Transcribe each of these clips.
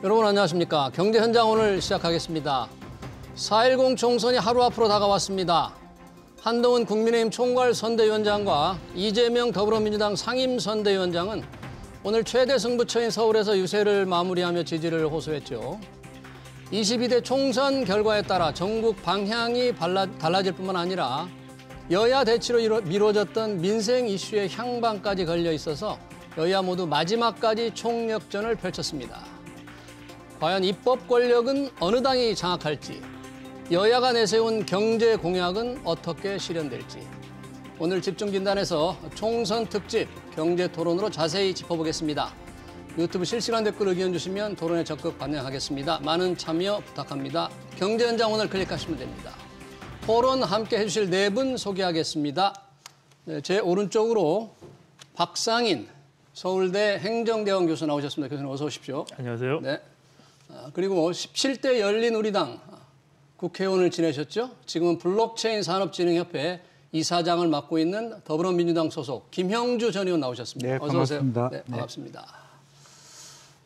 여러분 안녕하십니까. 경제 현장 오늘 시작하겠습니다. 4.10 총선이 하루 앞으로 다가왔습니다. 한동훈 국민의힘 총괄 선대위원장과 이재명 더불어민주당 상임선대위원장은 오늘 최대 승부처인 서울에서 유세를 마무리하며 지지를 호소했죠. 22대 총선 결과에 따라 전국 방향이 달라질 뿐만 아니라 여야 대치로 미뤄졌던 민생 이슈의 향방까지 걸려 있어서 여야 모두 마지막까지 총력전을 펼쳤습니다. 과연 입법 권력은 어느 당이 장악할지, 여야가 내세운 경제 공약은 어떻게 실현될지 오늘 집중진단에서 총선 특집 경제 토론으로 자세히 짚어보겠습니다. 유튜브 실시간 댓글 의견 주시면 토론에 적극 반영하겠습니다. 많은 참여 부탁합니다. 경제 현장 오늘 클릭하시면 됩니다. 토론 함께 해주실 네 분 소개하겠습니다. 네, 제 오른쪽으로 박상인 서울대 행정대학원 교수 나오셨습니다. 교수님 어서 오십시오. 안녕하세요. 네. 그리고 17대 열린우리당 국회의원을 지내셨죠. 지금은 블록체인 산업진흥협회 이사장을 맡고 있는 더불어민주당 소속 김형주 전 의원 나오셨습니다. 네, 어서 반갑습니다. 오세요. 네, 반갑습니다.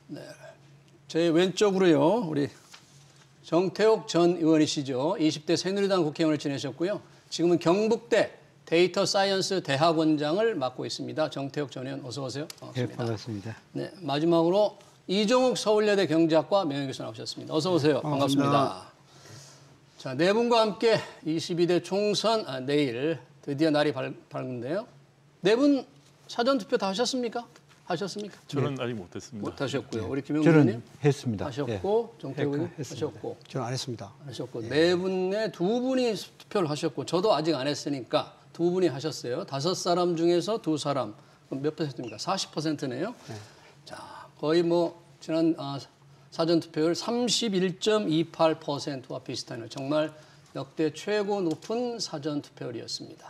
네. 제 왼쪽으로요. 우리 정태욱 전 의원이시죠. 20대 새누리당 국회의원을 지내셨고요. 지금은 경북대 데이터 사이언스 대학원장을 맡고 있습니다. 정태욱 전 의원 어서 오세요. 반갑습니다. 네, 반갑습니다. 네, 마지막으로 이종욱 서울여대 경제학과 명예교수 나오셨습니다. 어서 오세요. 반갑습니다. 자, 네 분과 함께 22대 총선 내일 드디어 날이 밝은데요. 네 분 사전투표 다 하셨습니까? 하셨습니까? 저는 아직 못했습니다. 못하셨고요. 네. 우리 김용준 저는 의원님 했습니다. 하셨고 정태욱 의원님 했습니다. 하셨고 저는 안 했습니다. 하셨고 네 분의 두 분이 투표를 하셨고 저도 아직 안 했으니까 두 분이 하셨어요. 5사람 중에서 2사람. 그럼 몇 퍼센트입니까? 40%네요. 네. 자, 거의 뭐 지난 사전투표율 31.28%와 비슷하네요. 정말 역대 최고 높은 사전투표율이었습니다.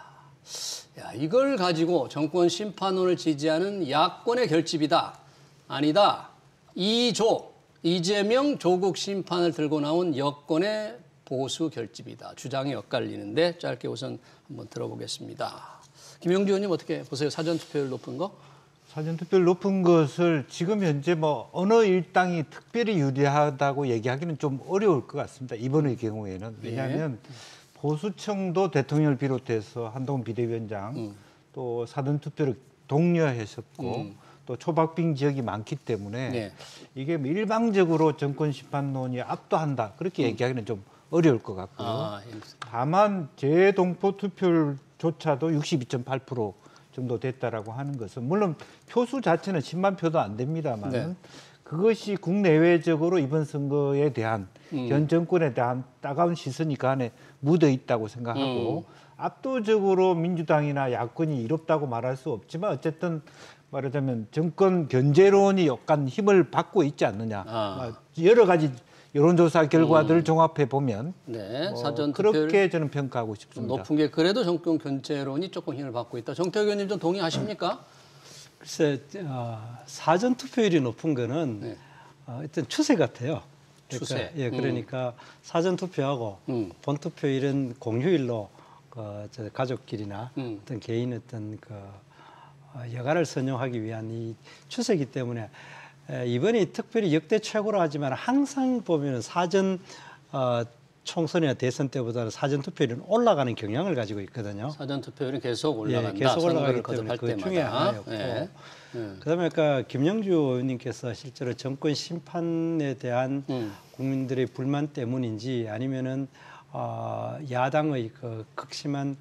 야, 이걸 가지고 정권 심판론을 지지하는 야권의 결집이다. 아니다. 이재명 조국 심판을 들고 나온 여권의 보수 결집이다. 주장이 엇갈리는데 짧게 우선 한번 들어보겠습니다. 김영주 의원님 어떻게 보세요? 사전투표율 높은 거? 사전투표율 높은 것을 지금 현재 뭐 어느 일당이 특별히 유리하다고 얘기하기는 좀 어려울 것 같습니다. 이번의 경우에는. 왜냐하면 보수층도 대통령을 비롯해서 한동훈 비대위원장 또 사전투표를 독려하셨고 또 초박빙 지역이 많기 때문에 이게 일방적으로 정권 심판론이 압도한다. 그렇게 얘기하기는 좀 어려울 것 같고요. 다만 재동포 투표율조차도 62.8% 정도 됐다라고 하는 것은 물론 표수 자체는 10만 표도 안 됩니다만 그것이 국내외적으로 이번 선거에 대한 현 정권에 대한 따가운 시선이 그 안에 묻어 있다고 생각하고 압도적으로 민주당이나 야권이 이롭다고 말할 수 없지만 어쨌든 말하자면 정권 견제론이 약간 힘을 받고 있지 않느냐. 여러 가지 여론조사 결과들을 종합해 보면 그렇게 저는 평가하고 싶습니다. 높은 게 그래도 정권 견제론이 조금 힘을 받고 있다. 정태욱 의원님 좀 동의하십니까? 글쎄, 사전 투표율이 높은 거는 일단 추세 같아요. 추세. 그러니까 사전 투표하고 본 투표율은 공휴일로 저 가족끼리나 어떤 개인 어떤 여가를 선용하기 위한 이 추세이기 때문에 이번이 특별히 역대 최고로 하지만 항상 보면은 사전 총선이나 대선 때보다는 사전 투표율은 올라가는 경향을 가지고 있거든요. 사전 투표율은 계속 올라간다. 계속 올라가기 때문에 그 중에 하나였고. 그다음에 아까 김영주 의원님께서 실제로 정권 심판에 대한 국민들의 불만 때문인지 아니면은 야당의 그 극심한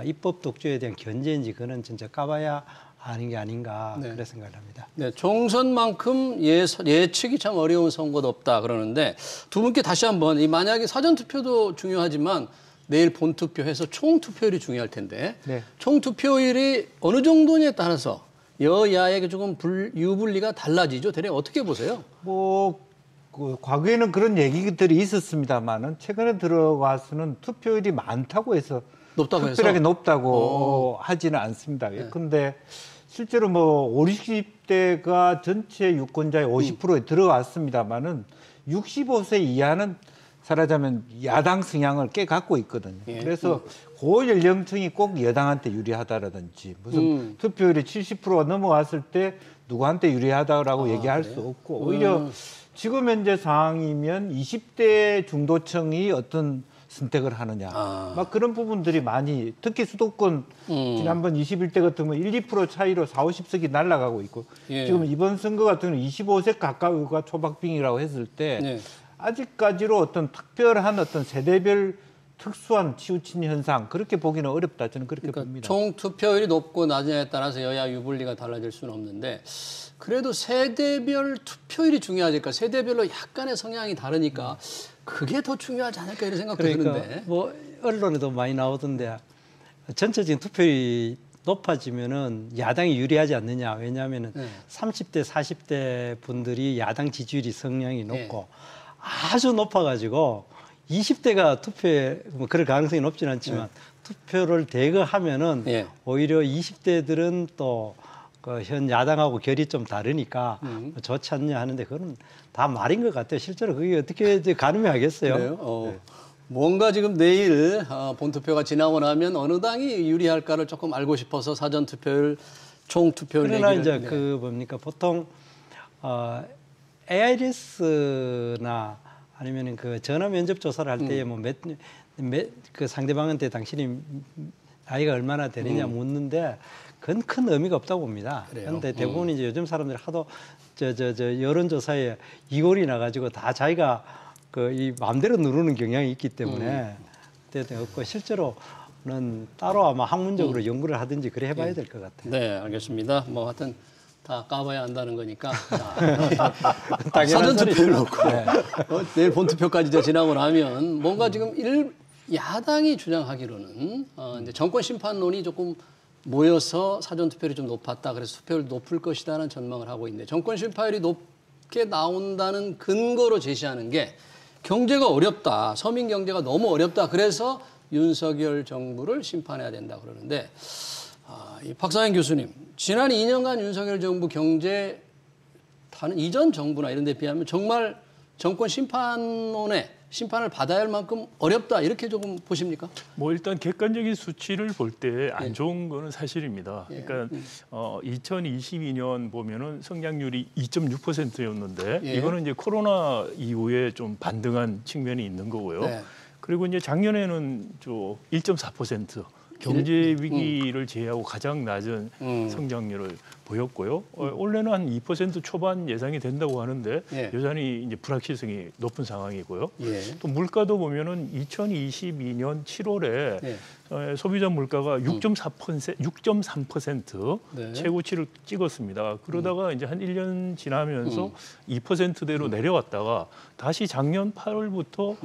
입법 독주에 대한 견제인지 그는 진짜 까봐야 아는 게 아닌가 그런 생각을 합니다. 네, 총선만큼 예측이 참 어려운 선거도 없다 그러는데 두 분께 다시 한번 만약에 사전투표도 중요하지만 내일 본투표해서 총투표율이 중요할 텐데 총투표율이 어느 정도냐에 따라서 여야에게 조금 유불리가 달라지죠. 대략 어떻게 보세요? 과거에는 그런 얘기들이 있었습니다만은 최근에 들어와서는 투표율이 많다고 해서 높다고 특별하게 높다고 하지는 않습니다. 그런데 실제로 뭐 50, 60대가 전체 유권자의 50%에 들어왔습니다만은 65세 이하는 말하자면 야당 성향을 꽤 갖고 있거든요. 그래서 그 연령층이 꼭 여당한테 유리하다라든지 무슨 투표율이 70%가 넘어왔을 때 누구한테 유리하다라고 얘기할 수 없고 오히려 지금 현재 상황이면 20대 중도층이 어떤 선택을 하느냐. 막 그런 부분들이 많이 특히 수도권 지난번 21대 같은 경우 1, 2% 차이로 4, 50석이 날아가고 있고 예. 지금 이번 선거 같은 경우는 25세 가까이가 초박빙이라고 했을 때 네. 아직까지로 어떤 특별한 어떤 세대별 특수한 치우친 현상 그렇게 보기는 어렵다. 저는 그렇게 봅니다. 총 투표율이 높고 낮냐에 따라서 여야 유불리가 달라질 수는 없는데 그래도 세대별 투표율이 중요하니까 세대별로 약간의 성향이 다르니까 그게 더 중요하지 않을까 이런 생각도 드는데. 뭐 언론에도 많이 나오던데 전체적인 투표율이 높아지면은 야당이 유리하지 않느냐. 왜냐하면은 30대, 40대 분들이 야당 지지율이 성향이 높고 아주 높아가지고 20대가 투표에 뭐 그럴 가능성이 높지는 않지만 투표를 대거하면은 오히려 20대들은 또 그 현 야당하고 결이 좀 다르니까 좋지 않냐 하는데 그건 다 말인 것 같아요. 실제로 그게 어떻게 이제 가늠하겠어요? 그래요? 뭔가 지금 내일 본투표가 지나고 나면 어느 당이 유리할까를 조금 알고 싶어서 사전 투표율, 총 투표율 그러나 얘기를. 이제 그 뭡니까 보통 AIS나 아니면은 그 전화 면접 조사를 할 때에 뭐 그 상대방한테 당신이 나이가 얼마나 되느냐 묻는데 그건 큰 의미가 없다고 봅니다. 그런데 대부분 이제 요즘 사람들이 하도 저 여론조사에 이골이 나가지고 다 자기가 그 이 마음대로 누르는 경향이 있기 때문에 없고 실제로는 따로 아마 학문적으로 연구를 하든지 그래 해봐야 될 것 같아요. 네, 알겠습니다. 뭐 하여튼 다 까봐야 한다는 거니까 당연한 사전 투표를 소리죠. 놓고 내일 본투표까지 이제 지나고 나면 뭔가 지금 야당이 주장하기로는 이제 정권 심판론이 조금 모여서 사전 투표율이 좀 높았다. 그래서 투표율 높을 것이다라는 전망을 하고 있는데 정권 심판율이 높게 나온다는 근거로 제시하는 게 경제가 어렵다. 서민 경제가 너무 어렵다. 그래서 윤석열 정부를 심판해야 된다 그러는데 이 박상현 교수님, 지난 2년간 윤석열 정부 경제 다른 이전 정부나 이런 데 비하면 정말 정권 심판을 받아야 할 만큼 어렵다 이렇게 조금 보십니까? 뭐 일단 객관적인 수치를 볼 때 안 좋은 거는 사실입니다. 그러니까 2022년 보면은 성장률이 2.6%였는데 이거는 이제 코로나 이후에 좀 반등한 측면이 있는 거고요. 그리고 이제 작년에는 1.4% 경제 위기를 제외하고 가장 낮은 성장률을 보였고요. 올해는 한 2% 초반 예상이 된다고 하는데 여전히 이제 불확실성이 높은 상황이고요. 또 물가도 보면은 2022년 7월에 소비자 물가가 6.3% 최고치를 찍었습니다. 그러다가 이제 한 1년 지나면서 2%대로 내려왔다가 다시 작년 8월부터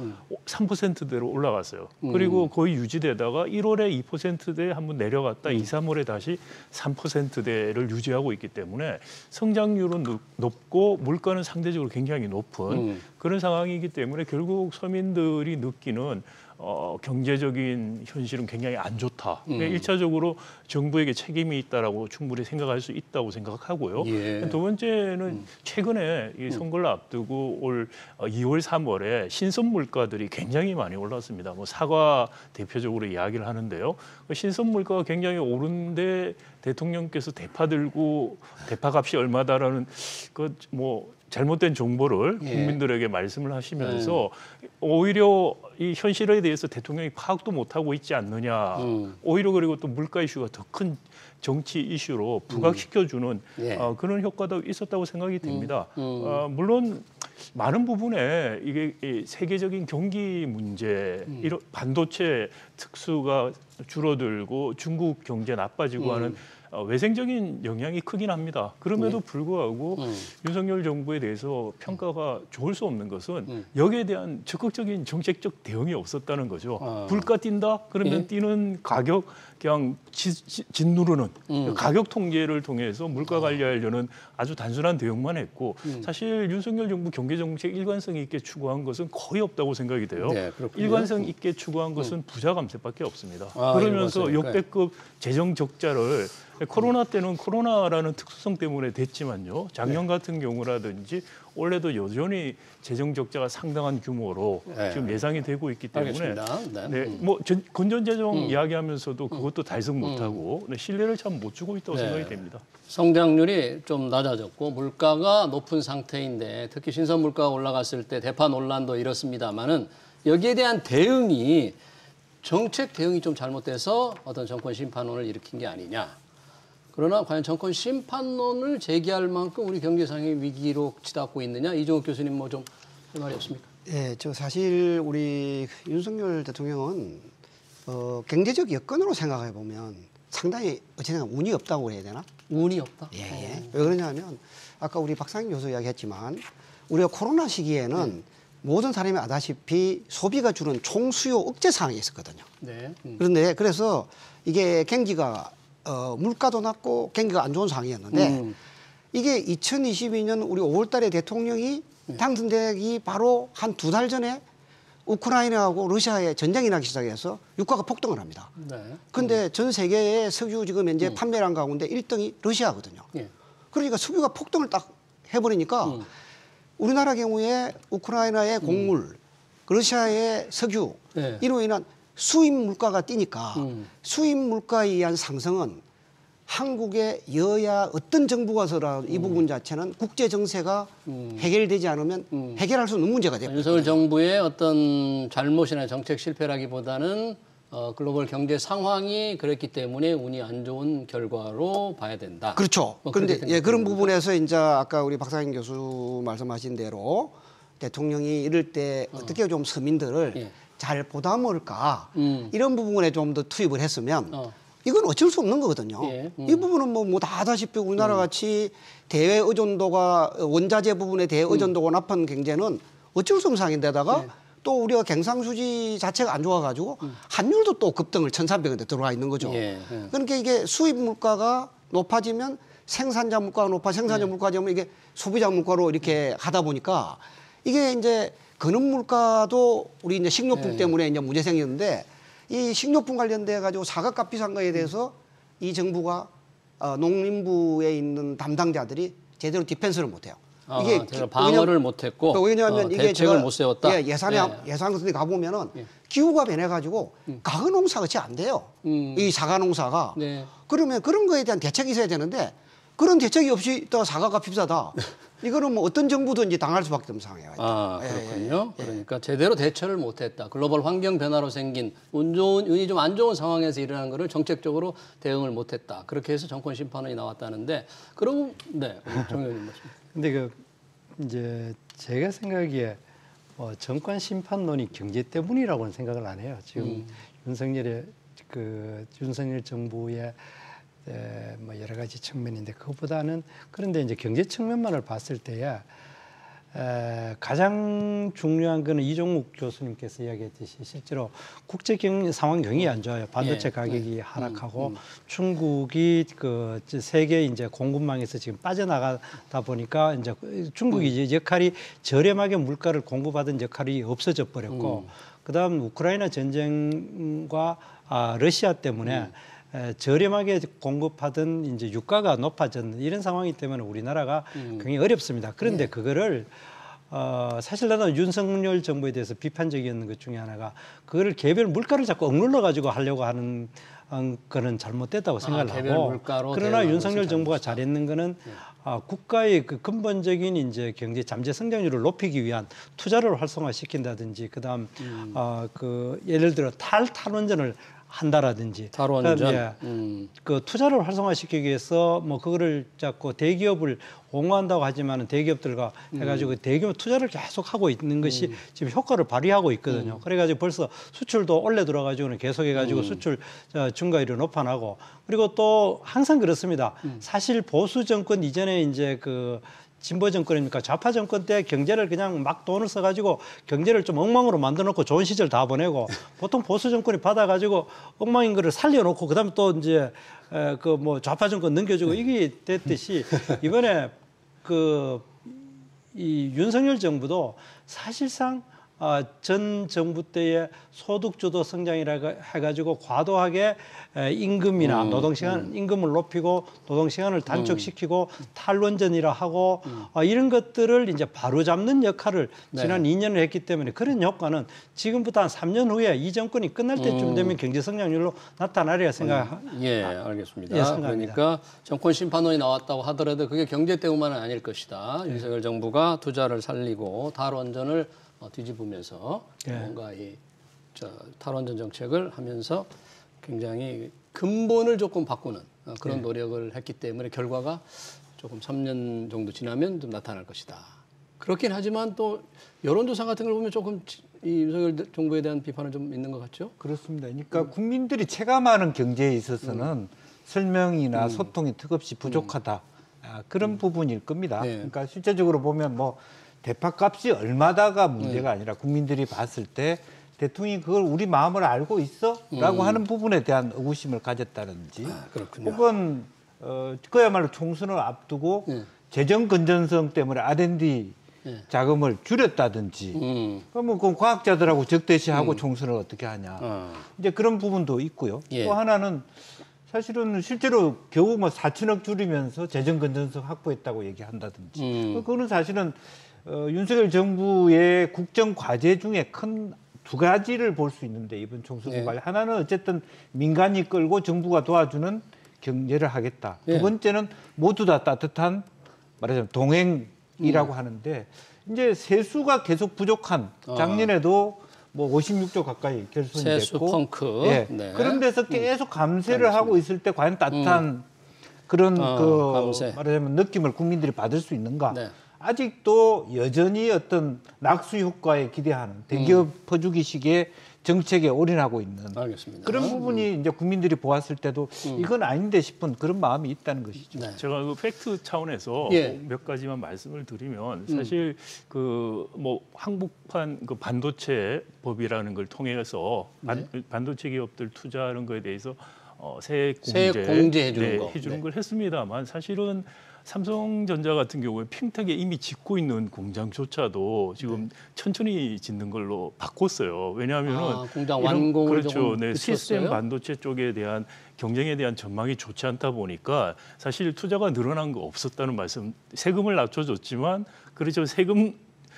3%대로 올라갔어요. 그리고 거의 유지되다가 1월에 2%대 한번 내려갔다 2, 3월에 다시 3%대를 유지하고 있기 때문에 성장률은 높고 물가는 상대적으로 굉장히 높은 그런 상황이기 때문에 결국 서민들이 느끼는 경제적인 현실은 굉장히 안 좋다. 그러니까 1차적으로 정부에게 책임이 있다라고 충분히 생각할 수 있다고 생각하고요. 두 번째는 최근에 이 선거를 앞두고 올 2월, 3월에 신선 물가들이 굉장히 많이 올랐습니다. 뭐 사과 대표적으로 이야기를 하는데요. 신선 물가가 굉장히 오른데 대통령께서 대파 들고 대파 값이 얼마다라는 뭐 잘못된 정보를 국민들에게 말씀을 하시면서 오히려 이 현실에 대해서 대통령이 파악도 못하고 있지 않느냐. 오히려 그리고 또 물가 이슈가 더 큰 정치 이슈로 부각시켜주는 그런 효과도 있었다고 생각이 됩니다. 물론 많은 부분에 이게 세계적인 경기 문제, 이런 반도체 특수가 줄어들고 중국 경제 나빠지고 하는 외생적인 영향이 크긴 합니다. 그럼에도 불구하고 윤석열 정부에 대해서 평가가 좋을 수 없는 것은 여기에 대한 적극적인 정책적 대응이 없었다는 거죠. 물가 뛴다? 그러면 뛰는 가격 그냥 짓누르는 가격 통제를 통해서 물가 관리하려는 아주 단순한 대응만 했고 사실 윤석열 정부 경제정책 일관성 있게 추구한 것은 거의 없다고 생각이 돼요. 일관성 있게 추구한 것은 부자 감세밖에 없습니다. 그러면서 역대급 재정 적자를 코로나 때는 코로나라는 특수성 때문에 됐지만요. 작년 같은 경우라든지 올해도 여전히 재정 적자가 상당한 규모로 지금 예상이 되고 있기 때문에 뭐 건전 재정 이야기하면서도 그걸 그것도 달성 못하고 신뢰를 참 못 주고 있다고 생각이 됩니다. 성장률이 좀 낮아졌고 물가가 높은 상태인데 특히 신선 물가가 올라갔을 때 대파 논란도 이렇습니다만은 여기에 대한 대응이 정책 대응이 좀 잘못돼서 어떤 정권 심판론을 일으킨 게 아니냐. 그러나 과연 정권 심판론을 제기할 만큼 우리 경제 상황이 위기로 치닫고 있느냐. 이종욱 교수님 뭐 좀 할 말이 없습니까? 예, 저 사실 우리 윤석열 대통령은 경제적 여건으로 생각해 보면 상당히 어찌나 운이 없다고 해야 되나? 운이 없다. 예, 예. 왜 그러냐면 아까 우리 박상인 교수 이야기했지만 우리가 코로나 시기에는 모든 사람이 아다시피 소비가 주는 총수요 억제 상황이 있었거든요. 네. 그런데 그래서 이게 경기가 물가도 낮고 경기가 안 좋은 상황이었는데 이게 2022년 우리 5월 달에 대통령이 당선되기 바로 한 2달 전에 우크라이나하고 러시아의 전쟁이 나기 시작해서 유가가 폭등을 합니다. 네. 그런데 전 세계의 석유 지금 현재 판매량 가운데 1등이 러시아거든요. 예. 그러니까 석유가 폭등을 딱 해버리니까 우리나라 경우에 우크라이나의 곡물, 러시아의 석유 네. 이로 인한 수입 물가가 뛰니까 수입 물가에 의한 상승은 한국의 여야 어떤 정부가 서라 이 부분 자체는 국제 정세가 해결되지 않으면 해결할 수 없는 문제가 되고 윤석열 정부의 어떤 잘못이나 정책 실패라기보다는 글로벌 경제 상황이 그랬기 때문에 운이 안 좋은 결과로 봐야 된다. 그렇죠. 뭐 그런데 그렇게 예, 그런 생각합니다. 부분에서 이제 아까 우리 박상인 교수 말씀하신 대로 대통령이 이럴 때 어떻게 좀 서민들을 예. 잘 보담을까 이런 부분에 좀 더 투입을 했으면 이건 어쩔 수 없는 거거든요. 예. 이 부분은 뭐 다 아다시피 우리나라 같이 대외 의존도가 원자재 부분에 대해 의존도가 높은 경제는 어쩔 수 없는 상황인데다가 예. 또 우리가 경상수지 자체가 안 좋아가지고 환율도 또 급등을 1,300원대 들어와 있는 거죠. 예. 그러니까 이게 수입 물가가 높아지면 생산자 물가가 높아 생산자 물가가 되면 이게 소비자 물가로 이렇게 하다 보니까 이게 이제 근원 물가도 우리 이제 식료품 때문에 이제 문제 생겼는데 이 식료품 관련돼 가지고 사과값 비싼 거에 대해서 이 정부가 농림부에 있는 담당자들이 제대로 디펜스를 못 해요. 제가 방어를 못했고 왜냐하면 이게 대책을 못 세웠다. 예, 예산 같은 데 가보면은 기후가 변해가지고 가거 농사가 잘 안 돼요. 이 사과 농사가. 네. 그러면 그런 거에 대한 대책이 있어야 되는데 그런 대책이 없이 또 사과가 비싸다. 이거는 뭐 어떤 정부든지 당할 수밖에 없는 상황이에요. 그렇군요. 그러니까 제대로 대처를 못했다. 글로벌 환경 변화로 생긴 운이 좀 안 좋은 상황에서 일어난 거를 정책적으로 대응을 못했다. 그렇게 해서 정권 심판원이 나왔다는데 그럼 네, 정 의원님 말씀. 근데 그 이제 제가 생각하기에 정권 심판론이 경제 때문이라고는 생각을 안 해요. 지금 윤석열 정부의 뭐 여러 가지 측면인데 그것보다는 그런데 이제 경제 측면만을 봤을 때야 가장 중요한 거는 이종욱 교수님께서 이야기했듯이 실제로 국제 상황 경이 안 좋아요. 반도체 가격이 하락하고 중국이 그 세계 이제 공급망에서 지금 빠져나가다 보니까 이제 중국이 이제 역할이 저렴하게 물가를 공급하던 역할이 없어져 버렸고 그다음 우크라이나 전쟁과 러시아 때문에 저렴하게 공급하던 이제 유가가 높아졌는 이런 상황이기 때문에 우리나라가 굉장히 어렵습니다. 그런데 그거를 사실 나는 윤석열 정부에 대해서 비판적이었는 것 중에 하나가 그거를 개별 물가를 자꾸 억눌러 가지고 하려고 하는 거는 잘못됐다고 생각을 하고 그러나 윤석열 정부가 잘했는 거는 국가의 그 근본적인 이제 경제 잠재 성장률을 높이기 위한 투자를 활성화시킨다든지 그다음 그 예를 들어 탈원전을 한다라든지 탈원전 그 투자를 활성화시키기 위해서 뭐 그거를 자꾸 대기업을 옹호한다고 하지만은 대기업들과 해가지고 대규모 투자를 계속 하고 있는 것이 지금 효과를 발휘하고 있거든요. 그래가지고 벌써 수출도 올래 들어가지고는 계속해가지고 수출 증가율이 높아나고 그리고 또 항상 그렇습니다. 사실 보수 정권 이전에 이제 그 진보 정권입니까? 좌파 정권 때 경제를 그냥 막 돈을 써가지고 경제를 좀 엉망으로 만들어놓고 좋은 시절 다 보내고 보통 보수 정권이 받아가지고 엉망인 거를 살려놓고 그다음에 또 이제 그 뭐 좌파 정권 넘겨주고 이게 됐듯이 이번에 그 이 윤석열 정부도 사실상 전 정부 때의 소득주도 성장이라고 해가지고 과도하게 임금이나 노동시간 임금을 높이고 노동시간을 단축시키고 탈원전이라 하고 이런 것들을 이제 바로잡는 역할을 지난 2년을 했기 때문에 그런 효과는 지금부터 한 3년 후에 이 정권이 끝날 때쯤 되면 경제 성장률로 나타나리라 생각합니다. 예, 알겠습니다. 예, 생각합니다. 그러니까 정권 심판론이 나왔다고 하더라도 그게 경제 때문만은 아닐 것이다. 윤석열 정부가 투자를 살리고 탈원전을 뒤집으면서 뭔가 이 탈원전 정책을 하면서 굉장히 근본을 조금 바꾸는 그런 노력을 했기 때문에 결과가 조금 3년 정도 지나면 좀 나타날 것이다. 그렇긴 하지만 또 여론조사 같은 걸 보면 조금 이 윤석열 정부에 대한 비판은 좀 있는 것 같죠? 그렇습니다. 그러니까 국민들이 체감하는 경제에 있어서는 설명이나 소통이 턱없이 부족하다. 그런 부분일 겁니다. 네. 그러니까 실제적으로 보면 뭐 대파값이 얼마다가 문제가 아니라 국민들이 봤을 때 대통령이 그걸 우리 마음을 알고 있어? 라고 하는 부분에 대한 의구심을 가졌다든지 그렇군요. 혹은 그야말로 총선을 앞두고 재정 건전성 때문에 R&D 자금을 줄였다든지 그러면 그 과학자들하고 적대시하고 총선을 어떻게 하냐. 이제 그런 부분도 있고요. 예. 또 하나는 사실은 실제로 겨우 뭐 4천억 줄이면서 재정 건전성 확보했다고 얘기한다든지 그거는 사실은 윤석열 정부의 국정 과제 중에 큰 두 가지를 볼 수 있는데 이번 총선 후반에 하나는 어쨌든 민간이 끌고 정부가 도와주는 경제를 하겠다. 두 번째는 모두 다 따뜻한 말하자면 동행이라고 하는데 이제 세수가 계속 부족한 작년에도 뭐 56조 가까이 결손이 세수 됐고 펑크. 예. 네. 그런 데서 계속 감세를 하고 있을 때 과연 따뜻한 그런 감세. 말하자면 느낌을 국민들이 받을 수 있는가? 네. 아직도 여전히 어떤 낙수 효과에 기대하는 대기업 퍼주기식의 정책에 올인하고 있는 알겠습니다. 그런 부분이 이제 국민들이 보았을 때도 이건 아닌데 싶은 그런 마음이 있다는 것이죠. 네. 제가 그 팩트 차원에서 예. 몇 가지만 말씀을 드리면 사실 그 뭐 한국판 그 반도체 법이라는 걸 통해서 반도체 기업들 투자하는 거에 대해서 세액 공제 해주는 거. 해주는 걸 했습니다만 사실은 삼성전자 같은 경우에 핑택에 이미 짓고 있는 공장조차도 지금 천천히 짓는 걸로 바꿨어요. 왜냐하면은 공장 완공을 그렇죠. 조금 네, 시스템 늦췄어요? 반도체 쪽에 대한 경쟁에 대한 전망이 좋지 않다 보니까 사실 투자가 늘어난 거 없었다는 말씀. 세금을 낮춰줬지만 그렇죠.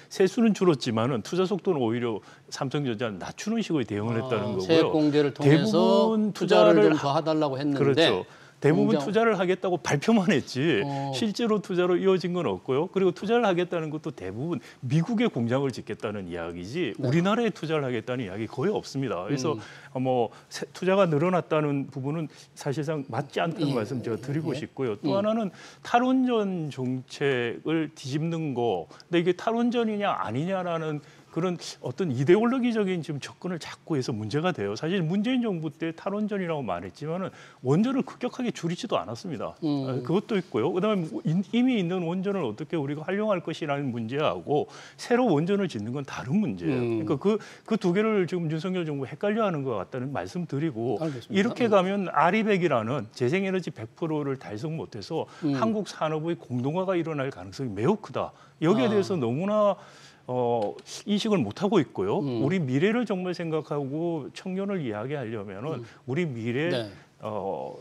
세수는 줄었지만은 투자 속도는 오히려 삼성전자는 낮추는 식으로 대응을 했다는 거고요. 세액 공제를 통해서 대부분 투자를 좀 더 해달라고 했는데 그렇죠. 대부분 공장- 투자를 하겠다고 발표만 했지 실제로 투자로 이어진 건 없고요. 그리고 투자를 하겠다는 것도 대부분 미국에 공장을 짓겠다는 이야기지 우리나라에 투자를 하겠다는 이야기 거의 없습니다. 그래서 뭐 투자가 늘어났다는 부분은 사실상 맞지 않다는 말씀 제가 드리고 싶고요. 또 하나는 탈원전 정책을 뒤집는 거. 근데 이게 탈원전이냐 아니냐라는 그런 어떤 이데올로기적인 지금 접근을 자꾸 해서 문제가 돼요. 사실 문재인 정부 때 탈원전이라고 말했지만은 원전을 급격하게 줄이지도 않았습니다. 그것도 있고요. 그다음에 이미 있는 원전을 어떻게 우리가 활용할 것이라는 문제하고 새로 원전을 짓는 건 다른 문제예요. 그러니까 그 두 개를 지금 윤석열 정부 헷갈려하는 것 같다는 말씀드리고 알겠습니다. 이렇게 가면 아리백이라는 재생에너지 100%를 달성 못해서 한국 산업의 공동화가 일어날 가능성이 매우 크다. 여기에 대해서 너무나 인식을 못 하고 있고요. 우리 미래를 정말 생각하고 청년을 이야기하려면은 우리 미래 네.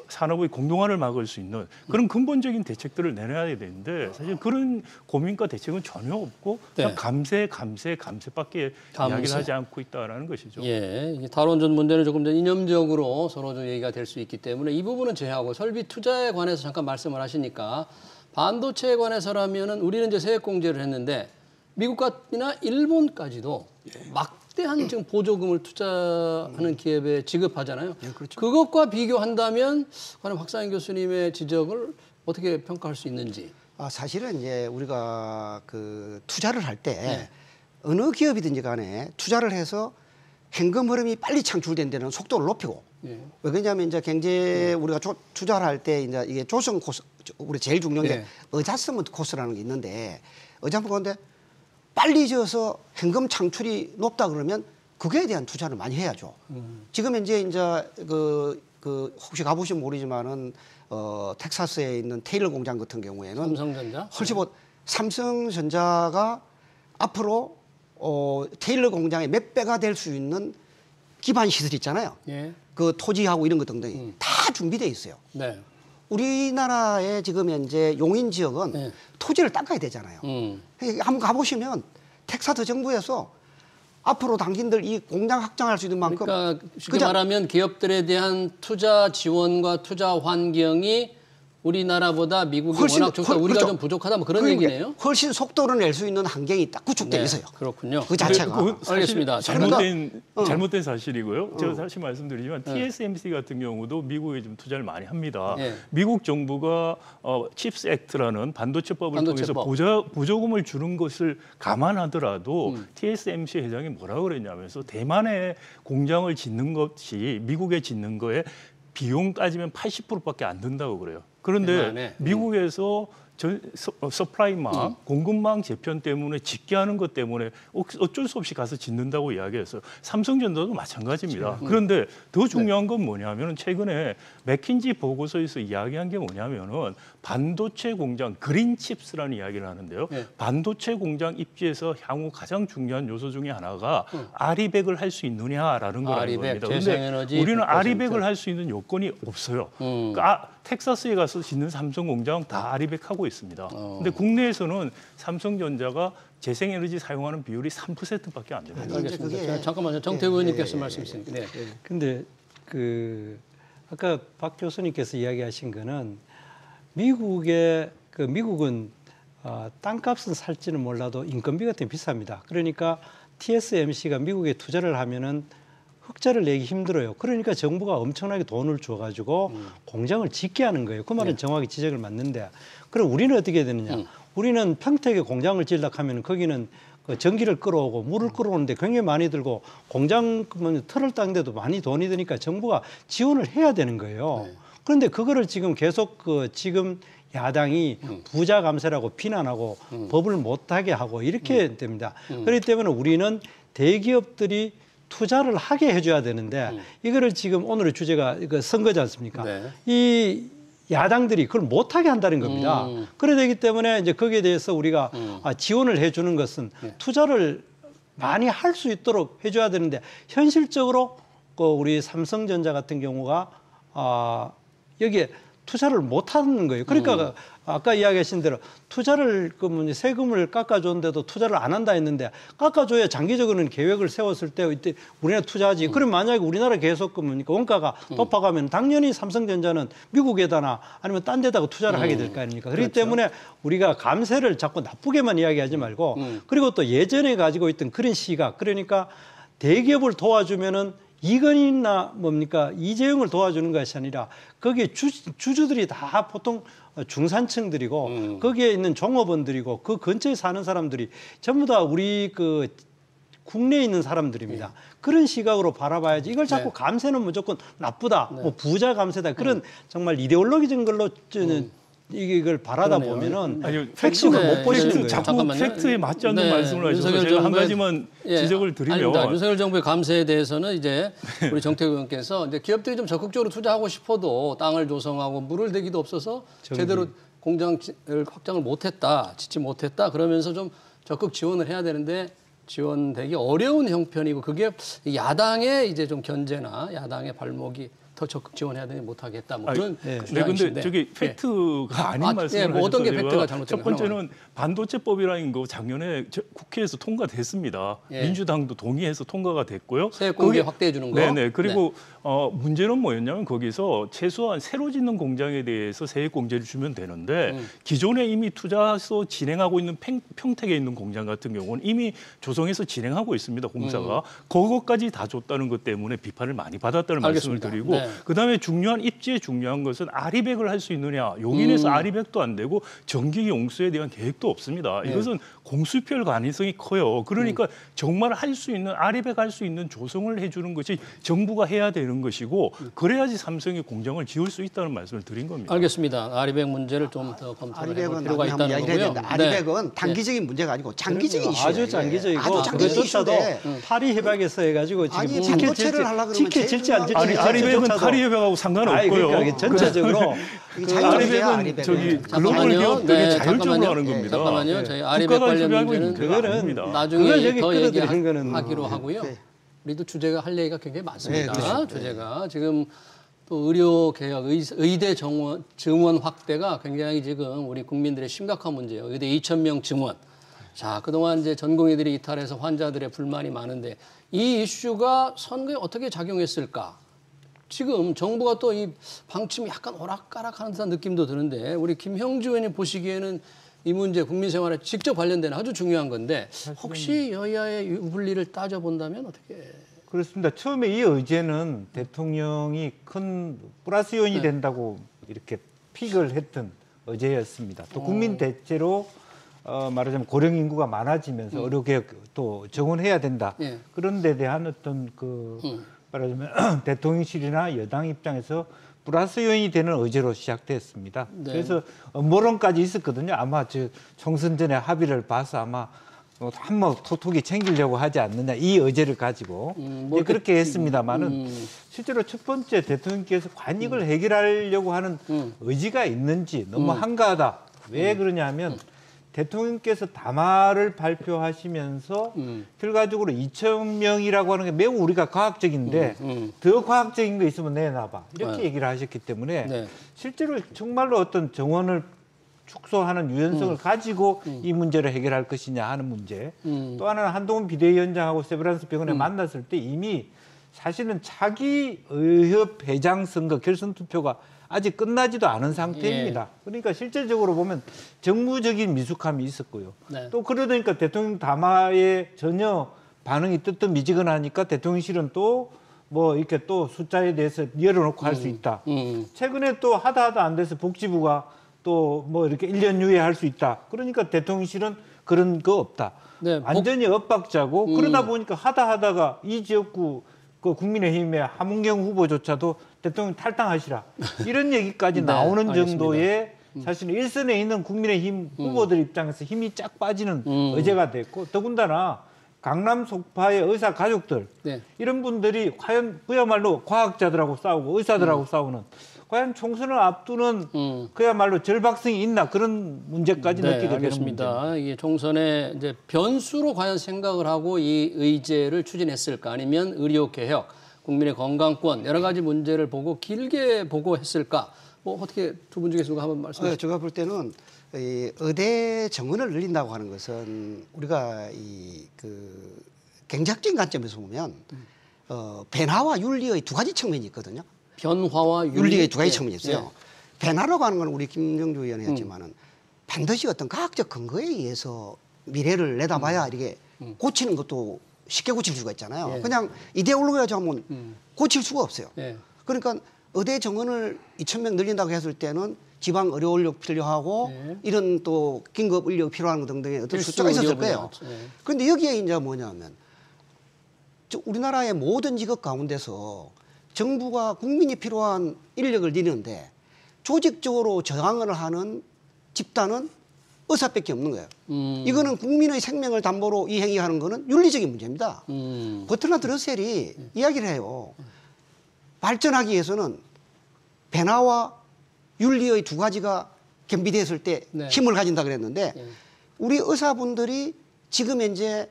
산업의 공동화를 막을 수 있는 그런 근본적인 대책들을 내놔야 되는데 사실 그런 고민과 대책은 전혀 없고 그냥 감세밖에 이야기를 하지 않고 있다라는 것이죠. 예, 이 탈원전 문제는 조금 더 이념적으로 서로 좀 얘기가 될 수 있기 때문에 이 부분은 제하고 설비 투자에 관해서 잠깐 말씀을 하시니까 반도체에 관해서라면은 우리는 이제 세액 공제를 했는데 미국이나 일본까지도 막대한 지금 보조금을 투자하는 기업에 지급하잖아요. 그렇죠. 그것과 비교한다면 과연 박상인 교수님의 지적을 어떻게 평가할 수 있는지. 사실은 이제 우리가 그 투자를 할 때 어느 기업이든지 간에 투자를 해서 현금 흐름이 빨리 창출된 데는 속도를 높이고 왜 그러냐면 이제 경제 우리가 투자를 할 때 이제 이게 조성 코스 우리 제일 중요한 게 어자스먼트 코스라는 게 있는데 어자스먼트 건데 빨리 지어서 현금 창출이 높다 그러면 그거에 대한 투자를 많이 해야죠. 지금 현재 이제 그 혹시 가보시면 모르지만은 텍사스에 있는 테일러 공장 같은 경우에는 삼성전자? 훨씬 삼성전자가 앞으로 테일러 공장의 몇 배가 될 수 있는 기반 시설 있잖아요. 예. 그 토지하고 이런 것 등등이 다 준비되어 있어요. 네. 우리나라의 지금 현재 용인 지역은 네. 토지를 닦아야 되잖아요. 한번 가보시면 텍사스 정부에서 앞으로 당신들 이 공장 확장할 수 있는 만큼 그러니까 쉽게 그냥 말하면 기업들에 대한 투자 지원과 투자 환경이 우리나라보다 미국이 워낙 좋다, 우리가 그렇죠. 좀 부족하다 뭐 그런 그러니까 얘기네요. 훨씬 속도를 낼 수 있는 환경이 딱 구축되어 있어요. 그렇군요. 그 자체가. 그거 사실 알겠습니다. 잘못된 사실이고요. 제가 사실 말씀드리지만 TSMC 같은 경우도 미국에 좀 투자를 많이 합니다. 예. 미국 정부가 칩스 액트라는 반도체법을 통해서 보조금을 주는 것을 감안하더라도 TSMC 회장이 뭐라고 그랬냐면서 대만에 공장을 짓는 것이 미국에 짓는 거에 비용 따지면 80%밖에 안 든다고 그래요. 그런데 대만에. 미국에서 서플라이망, 공급망 재편 때문에 짓게 하는 것 때문에 어쩔 수 없이 가서 짓는다고 이야기했어요. 삼성전자도 마찬가지입니다. 그런데 더 중요한 건 뭐냐면 최근에 맥킨지 보고서에서 이야기한 게 뭐냐면은 반도체 공장 그린칩스라는 이야기를 하는데요. 네. 반도체 공장 입지에서 향후 가장 중요한 요소 중에 하나가 아리백을 할 수 있느냐라는 거라는 아리백, 겁니다. 재생에너지 근데 우리는 100%. 아리백을 할 수 있는 요건이 없어요. 그러니까 텍사스에 가서 짓는 삼성 공장 다 아리백하고 있습니다. 근데 국내에서는 삼성전자가 재생에너지 사용하는 비율이 3%밖에 안 됩니다. 알겠습니다. 그게- 잠깐만요. 정태구 의원님께서 말씀 주시니까. 네. 근데 그 아까 박 교수님께서 이야기하신 거는 미국은 땅값은 살지는 몰라도 인건비가 되게 비쌉니다. 그러니까 TSMC가 미국에 투자를 하면은 흑자를 내기 힘들어요. 그러니까 정부가 엄청나게 돈을 줘가지고 공장을 짓게 하는 거예요. 그 말은 정확히 지적을 맞는데, 그럼 우리는 어떻게 되느냐? 우리는 평택에 공장을 지으려고 하면 거기는 그 전기를 끌어오고 물을 끌어오는데 굉장히 많이 들고 공장 틀을 닦는데도 많이 돈이 드니까 정부가 지원을 해야 되는 거예요. 그런데 그거를 지금 계속 지금 야당이 부자 감세라고 비난하고 법을 못하게 하고 이렇게 됩니다. 그렇기 때문에 우리는 대기업들이 투자를 하게 해줘야 되는데 이거를 지금 오늘의 주제가 이거 선거지 않습니까? 네. 이 야당들이 그걸 못하게 한다는 겁니다. 그래 되기 때문에 이제 거기에 대해서 우리가 지원을 해주는 것은 투자를 많이 할 수 있도록 해줘야 되는데 현실적으로 우리 삼성전자 같은 경우가 여기에 투자를 못하는 거예요. 그러니까 아까 이야기하신 대로 투자를 세금을 깎아줬는데도 투자를 안 한다 했는데 깎아줘야 장기적으로는 계획을 세웠을 때 이때 우리나라 투자하지. 그럼 만약에 우리나라 계속 원가가 높아가면 당연히 삼성전자는 미국에다나 아니면 딴 데다가 투자를 하게 될 거 아닙니까? 그렇기 때문에 우리가 감세를 자꾸 나쁘게만 이야기하지 말고 그리고 또 예전에 가지고 있던 그런 시각, 그러니까 대기업을 도와주면은 이건희나 이재용을 도와주는 것이 아니라 거기에 주주들이 다 보통 중산층들이고 거기에 있는 종업원들이고 그 근처에 사는 사람들이 전부 다 우리 국내에 있는 사람들입니다. 그런 시각으로 바라봐야지. 이걸 자꾸 감세는 무조건 나쁘다, 뭐 부자 감세다, 그런 정말 이데올로기적인 걸로 이걸 바라다 보면은 핵심을 못 보시는 거예요. 자꾸 잠깐만요. 팩트에 맞지 않는 네, 말씀을 하셔서 윤석열 제가 한 정부의- 가지만 지적을 드리면 아닙니다. 윤석열 정부의 감세에 대해서는 이제 우리 정태구 의원께서 이제 기업들이 좀 적극적으로 투자하고 싶어도 땅을 조성하고 물을 대기도 없어서 제대로 공장을 확장을 못했다, 짓지 못했다 그러면서 좀 적극 지원을 해야 되는데 지원되기 어려운 형편이고 그게 야당의 이제 좀 견제나 야당의 발목이 더 적극 지원해야 되니 못하겠다. 뭐 그런 네, 주장이신데. 근데 저기 팩트가 아닌 말씀을 뭐 어떤 게 하셔서 팩트가 제가 잘못된 첫 번째는 반도체법이라는 거 작년에 국회에서 통과됐습니다. 예. 민주당도 동의해서 통과가 됐고요. 세액 공개 확대해 주는 거. 네네. 그리고 문제는 뭐였냐면 거기서 최소한 새로 짓는 공장에 대해서 세액 공제를 주면 되는데 기존에 이미 투자해서 진행하고 있는 평택에 있는 공장 같은 경우는 이미 조성해서 진행하고 있습니다. 공사가. 그것까지 다 줬다는 것 때문에 비판을 많이 받았다는 알겠습니다. 말씀을 드리고 네. 그다음에 중요한 입지에 중요한 것은 아리백을 할 수 있느냐. 용인에서 아리백도 안 되고 전기 용수에 대한 계획도 없습니다. 이것은 공수표일 가능성이 커요. 그러니까 정말 할 수 있는 아리백 할 수 있는 조성을 해주는 것이 정부가 해야 되는 것이고 그래야지 삼성이 공장을 지을 수 있다는 말씀을 드린 겁니다. 알겠습니다. 아리백 문제를 좀 더 검토를 해볼 아리백은 필요가 나중에 한번 있다는 이야기를 해야 거고요. 된다. 아리백은 단기적인 문제가 아니고 장기적인 이슈예요. 아주 장기적이고 아주 장기적인 그것조차도 이슈인데 파리 협약에서 해가지고 지금 아니, 반도체를 하려고 그러면 지켜질지 안 제일 지킬지 아리백은 조차도 하더라도 카리협약하고 상관없고요. 그러니까 이게 전체적으로 이게 자율주의자 아리백은 저기 글로벌 잠깐만요. 기업들이 네, 자율적으로 잠깐만요. 하는 겁니다. 잠깐만요. 저희 아리백 국가가 관련 협의하고 문제는 있는 문제가 아닙니다. 그걸 나중에 여기 더 끌어들이는 거는 얘기하기로 하고요. 네. 우리도 주제가 할 얘기가 굉장히 많습니다. 네, 그렇죠. 주제가 지금 또 의료 개혁, 의대 증원 확대가 굉장히 지금 우리 국민들의 심각한 문제예요. 의대 2,000명 증원. 자, 그동안 이제 전공의들이 이탈해서 환자들의 불만이 많은데 이 이슈가 선거에 어떻게 작용했을까? 지금 정부가 또 이 방침이 약간 오락가락하는 듯한 느낌도 드는데 우리 김형주 의원님 보시기에는 이 문제 국민 생활에 직접 관련된 아주 중요한 건데 혹시 여야의 유불리를 따져본다면 어떻게? 그렇습니다. 처음에 이 의제는 대통령이 큰 플러스 요인이 된다고 이렇게 픽을 했던 의제였습니다. 또 국민 대체로 말하자면 고령 인구가 많아지면서 의료개혁 또 정원해야 된다. 예. 그런 데 대한 어떤 말하자면 대통령실이나 여당 입장에서 플러스 요인이 되는 의제로 시작됐습니다. 네. 그래서 음모론까지 있었거든요. 아마 저 총선 전에 합의를 봐서 아마 한번 톡톡이 챙기려고 하지 않느냐 이 의제를 가지고 뭐 그렇게 했습니다만은 실제로 첫 번째 대통령께서 관익을 해결하려고 하는 의지가 있는지 너무 한가하다. 왜 그러냐면 대통령께서 담화를 발표하시면서 결과적으로 2,000명이라고 하는 게 매우 우리가 과학적인데 더 과학적인 거 있으면 내놔봐 이렇게 얘기를 하셨기 때문에 네. 실제로 정말로 어떤 정원을 축소하는 유연성을 가지고 이 문제를 해결할 것이냐 하는 문제. 또 하나는 한동훈 비대위원장하고 세브란스 병원에 만났을 때 이미 사실은 차기 의협 회장 선거 결선 투표가 아직 끝나지도 않은 상태입니다. 그러니까 실질적으로 보면 정무적인 미숙함이 있었고요. 네. 또 그러니까 대통령 담화에 전혀 반응이 뜨뜻미지근하니까 대통령실은 또 뭐 이렇게 또 숫자에 대해서 열어놓고 할 수 있다. 최근에 또 하다 안 돼서 복지부가 또 뭐 이렇게 1년 유예 할 수 있다. 그러니까 대통령실은 그런 거 없다. 네, 완전히 엇박자고 그러다 보니까 하다가 이 지역구 그 국민의힘의 하문경 후보조차도 대통령 탈당하시라. 이런 얘기까지 네, 나오는 알겠습니다. 정도의 사실은 일선에 있는 국민의힘 후보들 입장에서 힘이 쫙 빠지는 의제가 됐고 더군다나 강남 속파의 의사 가족들 네. 이런 분들이 과연 그야말로 과학자들하고 싸우고 의사들하고 싸우는 과연 총선을 앞두는 그야말로 절박성이 있나 그런 문제까지 네, 느끼게 되는 알겠습니다. 문제입니다. 이게 총선에 이제 변수로 과연 생각을 하고 이 의제를 추진했을까 아니면 의료 개혁, 국민의 건강권 여러 가지 문제를 보고 길게 보고 했을까? 뭐 어떻게 두 분 중에서 누가 한번 말씀해 주시죠. 제가 볼 때는 이 의대 정원을 늘린다고 하는 것은 우리가 그 경제학적인 관점에서 보면 변화와 윤리의 두 가지 측면이 있거든요. 변화와 윤리의 두 가지 측면이 예, 있어요. 변화라고 하는 건 우리 김영주 의원이 했지만은 반드시 어떤 과학적 근거에 의해서 미래를 내다봐야 이렇게 고치는 것도 쉽게 고칠 수가 있잖아요. 예. 그냥 이데올로기가 하면 고칠 수가 없어요. 예. 그러니까 의대 정원을 2,000명 늘린다고 했을 때는 지방 의료 인력 필요하고 예. 이런 또 긴급 인력 필요한 것 등등의 어떤 필수 숫자가 있었을 의료 거예요. 분야. 예. 그런데 여기에 이제 뭐냐면 우리나라의 모든 직업 가운데서 정부가 국민이 필요한 인력을 내는데 조직적으로 저항을 하는 집단은 의사밖에 없는 거예요. 이거는 국민의 생명을 담보로 이 행위하는 거는 윤리적인 문제입니다. 버트란드 러셀이 이야기를 해요. 발전하기 위해서는 변화와 윤리의 두 가지가 겸비됐을 때 네. 힘을 가진다 그랬는데 네. 우리 의사분들이 지금 현재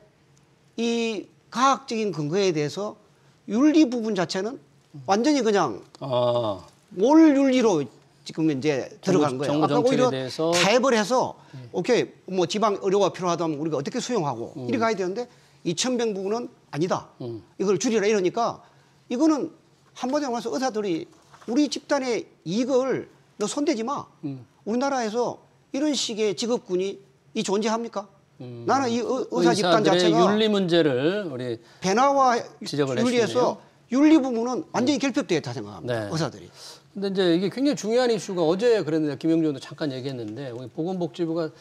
이 과학적인 근거에 대해서 윤리 부분 자체는 완전히 그냥 아, 뭘 윤리로 지금 이제 들어간 거예요. 정부 아까 정책에 오히려 대해서 타협을 해서 오케이 뭐 지방 의료가 필요하다면 우리가 어떻게 수용하고 이렇게 가야 되는데 2,000명 부분은 아니다. 이걸 줄이라 이러니까 이거는 한마디로 말해서 의사들이 우리 집단의 이익을 너 손대지 마. 우리나라에서 이런 식의 직업군이 존재합니까? 나는 이 의사 집단 의사들의 자체가 윤리 문제를 우리 변화와 지적을 윤리에서 윤리 부분은 완전히 결핍되었다 생각합니다. 네. 의사들이. 근데 이제 이게 굉장히 중요한 이슈가 어제 그랬는데 김영주 의원도 잠깐 얘기했는데 우리 보건복지부가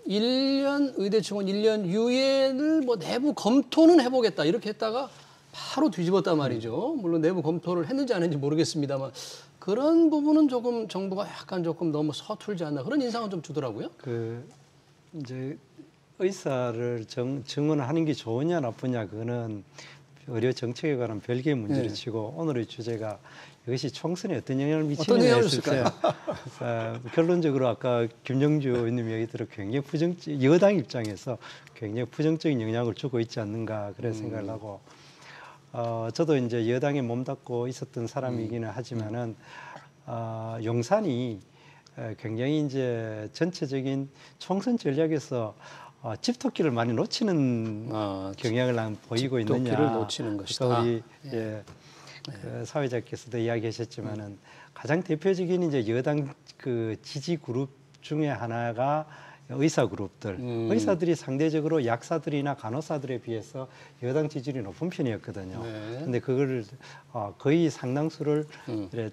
1년 의대 증원 1년 유예를 뭐 내부 검토는 해보겠다 이렇게 했다가 바로 뒤집었단 말이죠. 물론 내부 검토를 했는지 안 했는지 모르겠습니다만 그런 부분은 조금 정부가 약간 조금 너무 서툴지 않나 그런 인상은 좀 주더라고요. 그 이제 의사를 증언하는 게 좋으냐 나쁘냐 그거는 의료 정책에 관한 별개의 문제를 네. 치고 오늘의 주제가 이것이 총선에 어떤 영향을 어떤 미치느냐 영향을 했을 때 결론적으로 아까 김영주 의원님 얘기대로 굉장히 여당 입장에서 굉장히 부정적인 영향을 주고 있지 않는가 그런 생각을 하고 저도 이제 여당에 몸담고 있었던 사람이기는 하지만은 용산이 굉장히 이제 전체적인 총선 전략에서 집토끼를 많이 놓치는 경향을 난 보이고 있느냐. 집토끼를 놓치는 것이다. 그러니까 우리 그 사회자께서도 이야기하셨지만은 가장 대표적인 이제 여당 그 지지 그룹 중에 하나가 의사 그룹들. 의사들이 상대적으로 약사들이나 간호사들에 비해서 여당 지지율이 높은 편이었거든요. 네. 근데 그거를 거의 상당수를 이래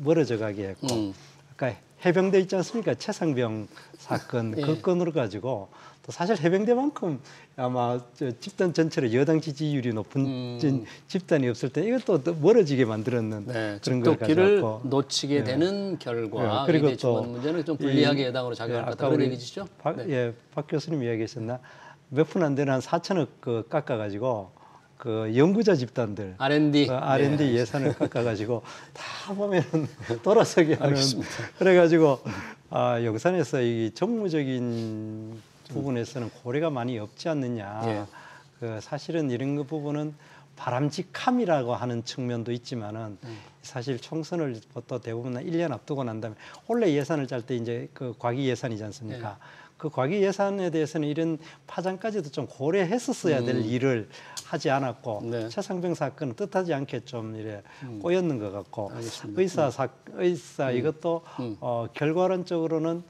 멀어져 가게 했고. 아까 해병대 있지 않습니까? 최상병 사건 그 건으로 가지고 또 사실 해병대만큼 아마 집단 전체로 여당 지지율이 높은 집단이 없을 때 이것도 더 멀어지게 만들었는 그런 걸 집토끼를 가져왔고 놓치게 되는 결과 그리고 의대 지원 또 문제는 좀 불리하게 여당으로 작용할 것 같다 그런 얘기시죠? 박 교수님 이야기하셨나 몇 푼 안 되는 한 4천억 그 깎아가지고 그 연구자 집단들 R&D R&D 예산을 깎아가지고 다 보면은 돌아서게 하는 그래가지고 용산에서 이 정무적인 부분에서는 고려가 많이 없지 않느냐. 그 사실은 이런 그 부분은 바람직함이라고 하는 측면도 있지만은 사실 총선을 또 대부분 1년 앞두고 난 다음에 원래 예산을 짤 때 이제 그 과기 예산이지 않습니까? 그 과기 예산에 대해서는 이런 파장까지도 좀 고려했었어야 될 일을 하지 않았고 최상병 사건은 뜻하지 않게 좀 이래 꼬였는 것 같고 의사 이것도 결과론적으로는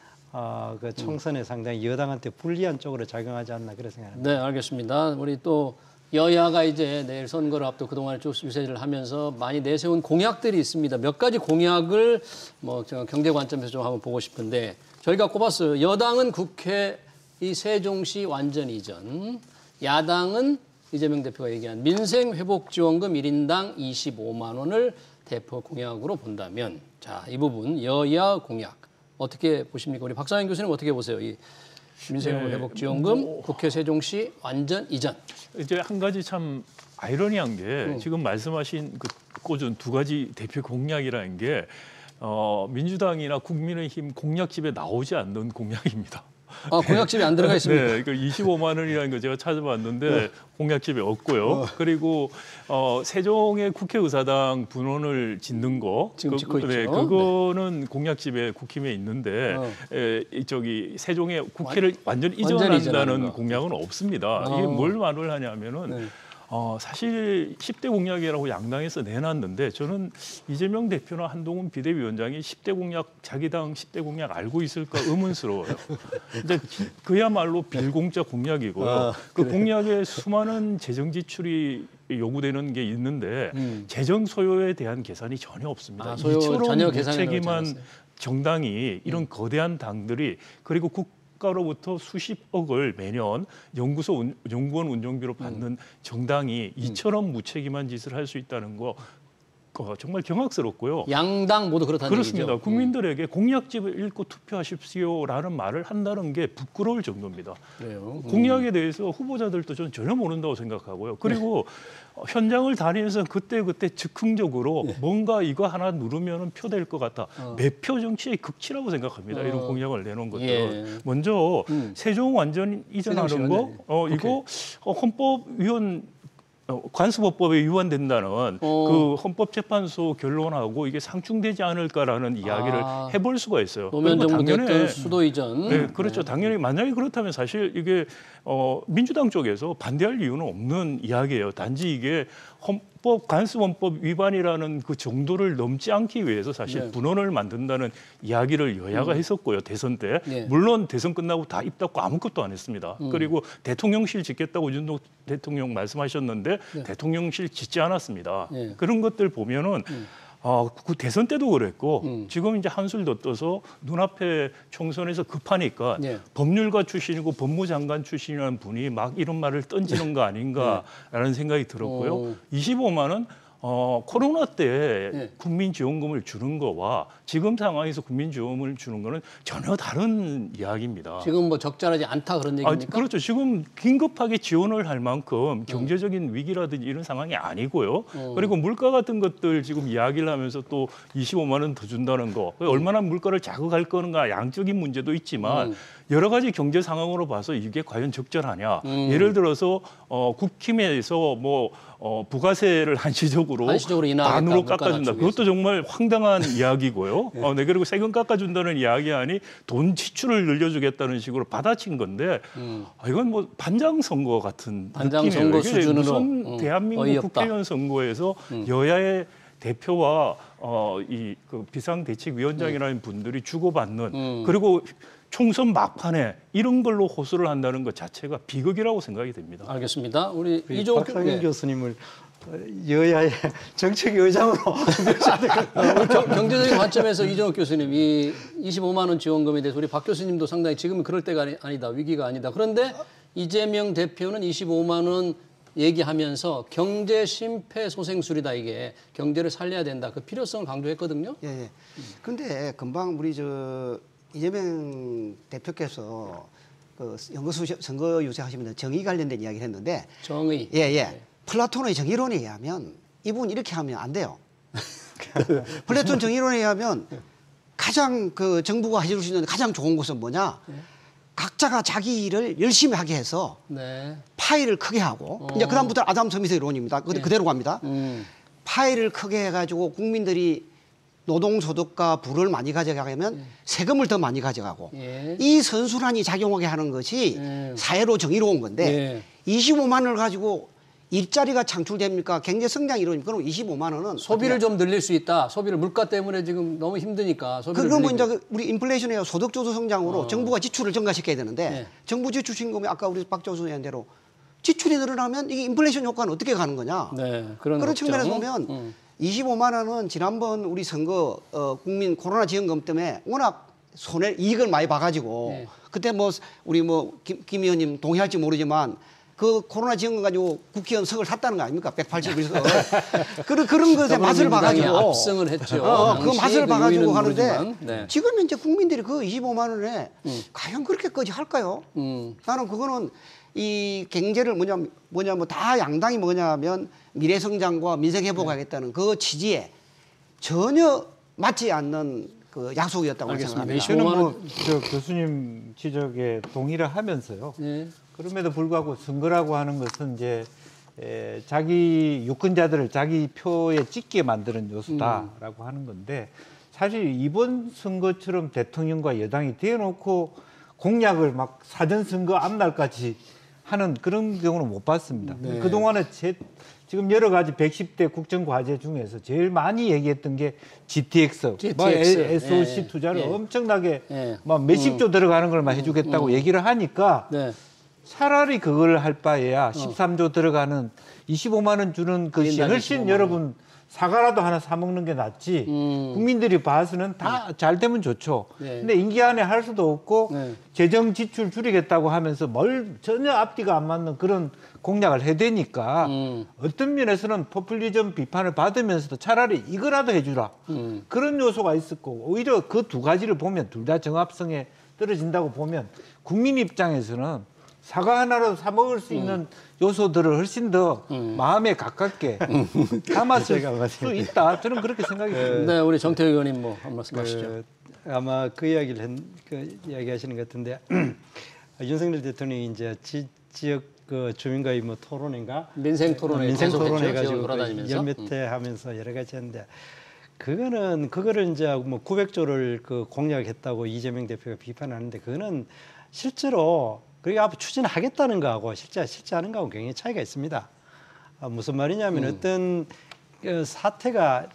그 총선에 상당히 여당한테 불리한 쪽으로 작용하지 않나 그런 생각합니다. 네, 알겠습니다. 우리 또 여야가 이제 내일 선거를 앞두고 그동안 쭉 유세를 하면서 많이 내세운 공약들이 있습니다. 몇 가지 공약을 뭐 경제 관점에서 좀 한번 보고 싶은데 저희가 꼽았어요. 여당은 국회 이 세종시 완전 이전, 야당은 이재명 대표가 얘기한 민생회복지원금 1인당 25만 원을 대표 공약으로 본다면 자, 이 부분 여야 공약 어떻게 보십니까? 우리 박상현 교수님 어떻게 보세요? 이 민생회복지원금 국회 세종시 완전 이전. 이제 한 가지 참 아이러니한 게 지금 말씀하신 그 꽂은 두 가지 대표 공약이라는 게 민주당이나 국민의힘 공약집에 나오지 않는 공약입니다. 공약집에 안 들어가 있습니다. 네, 그 25만 원이라는 거 제가 찾아봤는데 공약집에 없고요. 그리고 세종의 국회의사당 분원을 짓는 거 지금 짓고 있죠. 네, 그거는 공약집에 국힘에 있는데 저기 세종의 국회를 완전히 이전한다는 공약은 없습니다. 이게 뭘 말을 하냐면은 사실 10대 공약이라고 양당에서 내놨는데 저는 이재명 대표나 한동훈 비대위원장이 10대 공약 자기 당 10대 공약 알고 있을까 의문스러워요. 근데 그야말로 빌공짜 공약이고요. 그 공약에 수많은 재정 지출이 요구되는 게 있는데 재정 소요에 대한 계산이 전혀 없습니다. 이처럼 무책임한 정당이 이런 거대한 당들이 그리고 국가로부터 수십억을 매년 연구원 운영비로 받는 정당이 이처럼 무책임한 짓을 할 수 있다는 거 정말 경악스럽고요. 양당 모두 그렇다는 그렇습니다. 얘기죠. 국민들에게 공약집을 읽고 투표하십시오라는 말을 한다는 게 부끄러울 정도입니다. 그래요. 공약에 대해서 후보자들도 저는 전혀 모른다고 생각하고요. 그리고 현장을 다니면서 그때 즉흥적으로 뭔가 이거 하나 누르면 표 될 것 같다. 매표 정치의 극치라고 생각합니다. 이런 공약을 내놓은 것들은. 먼저 세종 완전 이전하는 거 이거 헌법위원 관습법에 위반된다는 그 헌법재판소 결론하고 이게 상충되지 않을까라는 이야기를 해볼 수가 있어요. 노무현 정부 됐던 수도 이전. 네, 그렇죠. 당연히 만약에 그렇다면 사실 이게 민주당 쪽에서 반대할 이유는 없는 이야기예요. 단지 이게 관습헌법 위반이라는 그 정도를 넘지 않기 위해서 사실 분원을 만든다는 이야기를 여야가 했었고요. 대선 때. 물론 대선 끝나고 다 입 닫고 아무것도 안 했습니다. 그리고 대통령실 짓겠다고 윤석열 대통령 말씀하셨는데 대통령실 짓지 않았습니다. 그런 것들 보면은 그 대선 때도 그랬고 지금 이제 한술 더 떠서 눈앞에 총선에서 급하니까 법률가 출신이고 법무장관 출신이라는 분이 막 이런 말을 던지는 거 아닌가라는 생각이 들었고요. 25만 원 코로나 때 네. 국민지원금을 주는 거와 지금 상황에서 국민지원금을 주는 거는 전혀 다른 이야기입니다. 지금 뭐 적절하지 않다 그런 얘기입니까? 그렇죠. 지금 긴급하게 지원을 할 만큼 경제적인 위기라든지 이런 상황이 아니고요. 그리고 물가 같은 것들 지금 이야기를 하면서 또 25만 원 더 준다는 거 얼마나 물가를 자극할 거는가 양적인 문제도 있지만 여러 가지 경제 상황으로 봐서 이게 과연 적절하냐. 예를 들어서 국힘에서 뭐 부가세를 한시적으로 인하하겠다, 반으로 물가 깎아준다. 낮추기 위해서. 그것도 정말 황당한 이야기고요. 네, 그리고 세금 깎아준다는 이야기 아니 돈 지출을 늘려주겠다는 식으로 받아친 건데 이건 뭐 반장 선거 같은 반장 느낌이에요. 선거 이게 수준으로 무슨 대한민국 어이없다. 국회의원 선거에서 여야의 대표와 그 비상대책위원장이라는 분들이 주고받는 그리고 총선 막판에 이런 걸로 호소를 한다는 것 자체가 비극이라고 생각이 됩니다. 알겠습니다. 우리 이종욱 박상현 교수님을 여야의 정책 의장으로 경제적인 관점에서 이종욱 교수님 이 25만 원 지원금에 대해서 우리 박 교수님도 상당히 지금은 그럴 때가 아니다. 위기가 아니다. 그런데 이재명 대표는 25만 원 얘기하면서 경제 심폐소생술이다 이게 경제를 살려야 된다. 그 필요성을 강조했거든요. 예, 예. 그런데 금방 우리 이재명 대표께서 그 선거 유세하시면서 정의 관련된 이야기를 했는데 정의. 예, 예. 플라톤의 정의론에 의하면 이분 이렇게 하면 안 돼요. 플라톤 정의론에 의하면 가장 그 정부가 해줄 수 있는 가장 좋은 것은 뭐냐? 각자가 자기 일을 열심히 하게 해서 네. 파일을 크게 하고 이제 그다음부터 아담 스미스의 이론입니다. 그대로 갑니다. 파일을 크게 해가지고 국민들이 노동소득과 부를 많이 가져가면 세금을 더 많이 가져가고 예. 이 선순환이 작용하게 하는 것이 사회로 정의로운 건데 25만 원을 가지고 일자리가 창출됩니까? 경제 성장 이론입니까? 그럼 25만 원은 소비를 좀 늘릴 수 있다. 소비를 물가 때문에 지금 너무 힘드니까 소비를 그러면 늘리고. 이제 우리 인플레이션이나 소득주도 성장으로 정부가 지출을 증가시켜야 되는데 네. 정부 지출 신금이 아까 우리 박 교수 얘기한 대로 지출이 늘어나면 이게 인플레이션 효과는 어떻게 가는 거냐? 네, 그런 그런 걱정. 측면에서 보면 25만 원은 지난번 우리 선거 국민 코로나 지원금 때문에 워낙 이익을 많이 봐가지고 네. 그때 뭐 우리 뭐 김 의원님 동의할지 모르지만 그 코로나 지원금 가지고 국회의원 석을 샀다는 거 아닙니까? 181석. 그런 것에 맛을 봐가지고 압승을 했죠. 그 맛을 봐가지고 하는데 모르지만, 네. 지금 이제 국민들이 그 25만 원에 과연 그렇게까지 할까요? 나는 그거는 이 경제를 뭐냐면 다 양당이 뭐냐면 미래 성장과 민생 회복하겠다는 그 취지에 전혀 맞지 않는 그 약속이었다고 알겠습니다. 생각합니다. 저는 저 교수님 지적에 동의를 하면서요. 네. 그럼에도 불구하고 선거라고 하는 것은 이제 자기 유권자들을 자기 표에 찍게 만드는 요소다라고 하는 건데 사실 이번 선거처럼 대통령과 여당이 대놓고 공약을 막 사전 선거 앞날까지 하는 그런 경우는 못 봤습니다. 네. 그동안에 지금 여러 가지 110대 국정과제 중에서 제일 많이 얘기했던 게 GTX, 뭐 SOC 예. 투자를 예. 엄청나게 예. 막 몇십조 들어가는 걸 막 해주겠다고 얘기를 하니까 네. 차라리 그걸 할 바에야 13조 들어가는 25만 원 주는 것이 훨씬 여러분 사과라도 하나 사 먹는 게 낫지. 국민들이 봐서는 다 잘 되면 좋죠. 네. 근데 임기 안에 할 수도 없고 네. 재정 지출 줄이겠다고 하면서 전혀 앞뒤가 안 맞는 그런 공약을 해대니까 어떤 면에서는 포퓰리즘 비판을 받으면서도 차라리 이거라도 해주라. 그런 요소가 있었고 오히려 그 두 가지를 보면 둘 다 정합성에 떨어진다고 보면 국민 입장에서는 사과 하나로 사 먹을 수 있는 요소들을 훨씬 더 마음에 가깝게 담았을 수 있다. 저는 그렇게 생각이 듭니다. 네, 우리 정태호 의원님 뭐 한 말씀 하시죠. 아마 그 이야기를 이야기하시는 것 같은데 윤석열 대통령이 이제 지역 그 주민과의 뭐 토론인가 민생 토론회 민생 토론회 지역 가지고 돌아다니면서 열몇 회 하면서 여러 가지 했는데 그거를 이제 뭐 900조를 그 공약했다고 이재명 대표가 비판하는데 그거는 실제로 그리고 앞으로 추진하겠다는 거하고 실제하는 거하고 굉장히 차이가 있습니다. 무슨 말이냐면 어떤 그 사태가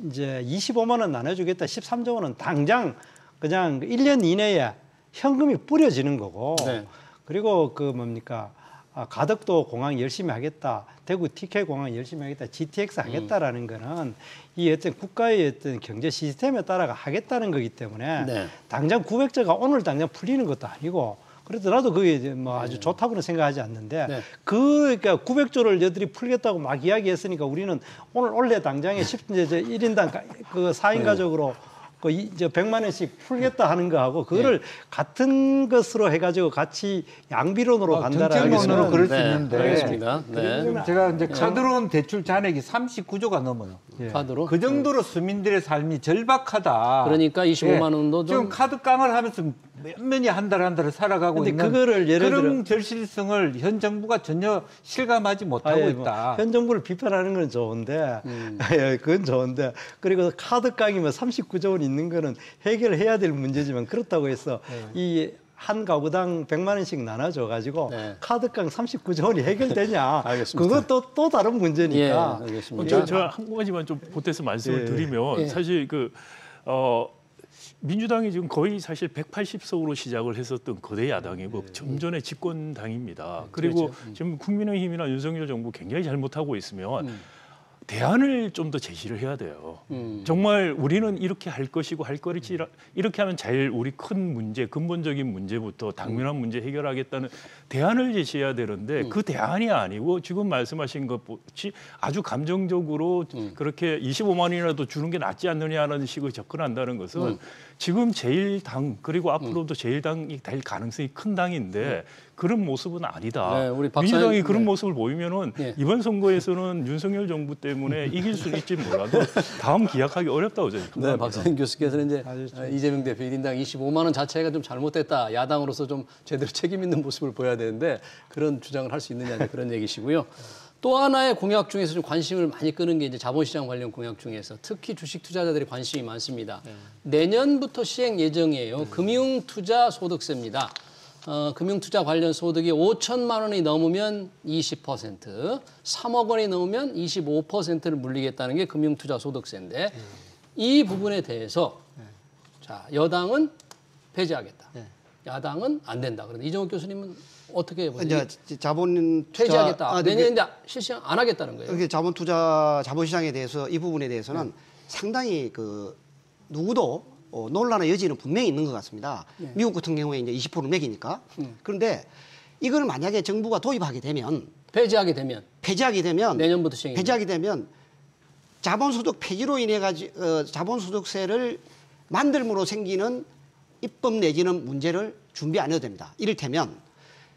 이제 25만 원 나눠주겠다, 13조 원은 당장 그냥 1년 이내에 현금이 뿌려지는 거고, 네. 그리고 그 뭡니까 가덕도 공항 열심히 하겠다, 대구 TK 공항 열심히 하겠다, GTX 하겠다라는 거는 이 어떤 국가의 어떤 경제 시스템에 따라가 하겠다는 거기 때문에 네. 당장 900조가 오늘 당장 풀리는 것도 아니고. 그래도 나도 그게 이제 뭐 아주 좋다고는 생각하지 않는데 네. 그러니까 900조를 여들이 풀겠다고 막 이야기했으니까 우리는 오늘 원래 당장에 이제 1인당 그 4인 가족으로 그 이제 100만 원씩 풀겠다 하는 거하고 그거를 같은 것으로 해가지고 같이 양비론으로 간다라는 정책론으로 그럴 수 네, 있는데 알겠습니다. 네. 지금 제가 이제 카드론 대출 잔액이 39조가 넘어요. 카드로. 그 정도로 서민들의 삶이 절박하다. 그러니까 25만 원도 좀 지금 카드 깡을 하면서 몇몇이 한 달 한 달을 살아가고 근데 있는 그거를 예를 그런 절실성을 현 정부가 전혀 실감하지 못하고 뭐 있다. 현 정부를 비판하는 건 좋은데, 예, 그건 좋은데, 그리고 카드 깡이면 39조 원 있는 거는 해결해야 될 문제지만 그렇다고 해서 이 한 가구당 100만 원씩 나눠줘가지고 네. 카드깡 39조 원이 해결되냐? 알겠습니다. 그것도 또 다른 문제니까. 예, 알겠습니다. 저 한 가지만 좀 보태서 말씀을 예. 드리면 예. 사실 민주당이 지금 거의 사실 180석으로 시작을 했었던 거대 야당이고 점전의 집권당입니다. 그리고 지금 국민의힘이나 윤석열 정부 굉장히 잘못하고 있으면 대안을 좀 더 제시를 해야 돼요. 정말 우리는 이렇게 할 것이고 할 거리지 이렇게 하면 제일 우리 큰 문제, 근본적인 문제부터 당면한 문제 해결하겠다는 대안을 제시해야 되는데 그 대안이 아니고 지금 말씀하신 것같이 아주 감정적으로 그렇게 25만 원이라도 주는 게 낫지 않느냐는 식으로 접근한다는 것은 지금 제1당 그리고 앞으로도 제1당이 될 가능성이 큰 당인데 그런 모습은 아니다. 네, 우리 박사님, 민주당이 그런 네. 모습을 보이면은 예. 이번 선거에서는 윤석열 정부 때문에 이길 수는 있지 몰라도 다음 기약하기 어렵다고 저는 네, 생각합니다. 박사님 교수께서는 이제 이재명 대표 1인당 25만 원 자체가 좀 잘못됐다. 야당으로서 좀 제대로 책임 있는 모습을 보여야 되는데 그런 주장을 할 수 있느냐 그런 얘기시고요. 또 하나의 공약 중에서 좀 관심을 많이 끄는 게 이제 자본시장 관련 공약 중에서 특히 주식 투자자들이 관심이 많습니다. 내년부터 시행 예정이에요. 금융투자소득세입니다. 금융투자 관련 소득이 5천만 원이 넘으면 20%, 3억 원이 넘으면 25%를 물리겠다는 게 금융투자소득세인데 이 부분에 대해서 자 여당은 폐지하겠다, 야당은 안 된다. 그런데 이정욱 교수님은 어떻게 보세요? 이제 자본 폐지하겠다. 네, 내년에 실시 안 하겠다는 거예요. 이렇게 자본시장에 대해서 이 부분에 대해서는 상당히 그 누구도 논란의 여지는 분명히 있는 것 같습니다. 미국 같은 경우에 이제 20%를 매기니까. 그런데 이걸 만약에 정부가 도입하게 되면 폐지하게 되면 내년부터 시행이 폐지하게 되면 자본소득 폐지로 인해 가지고 자본소득세를 만들므로 생기는 입법 내지는 문제를 준비 안 해도 됩니다. 이를테면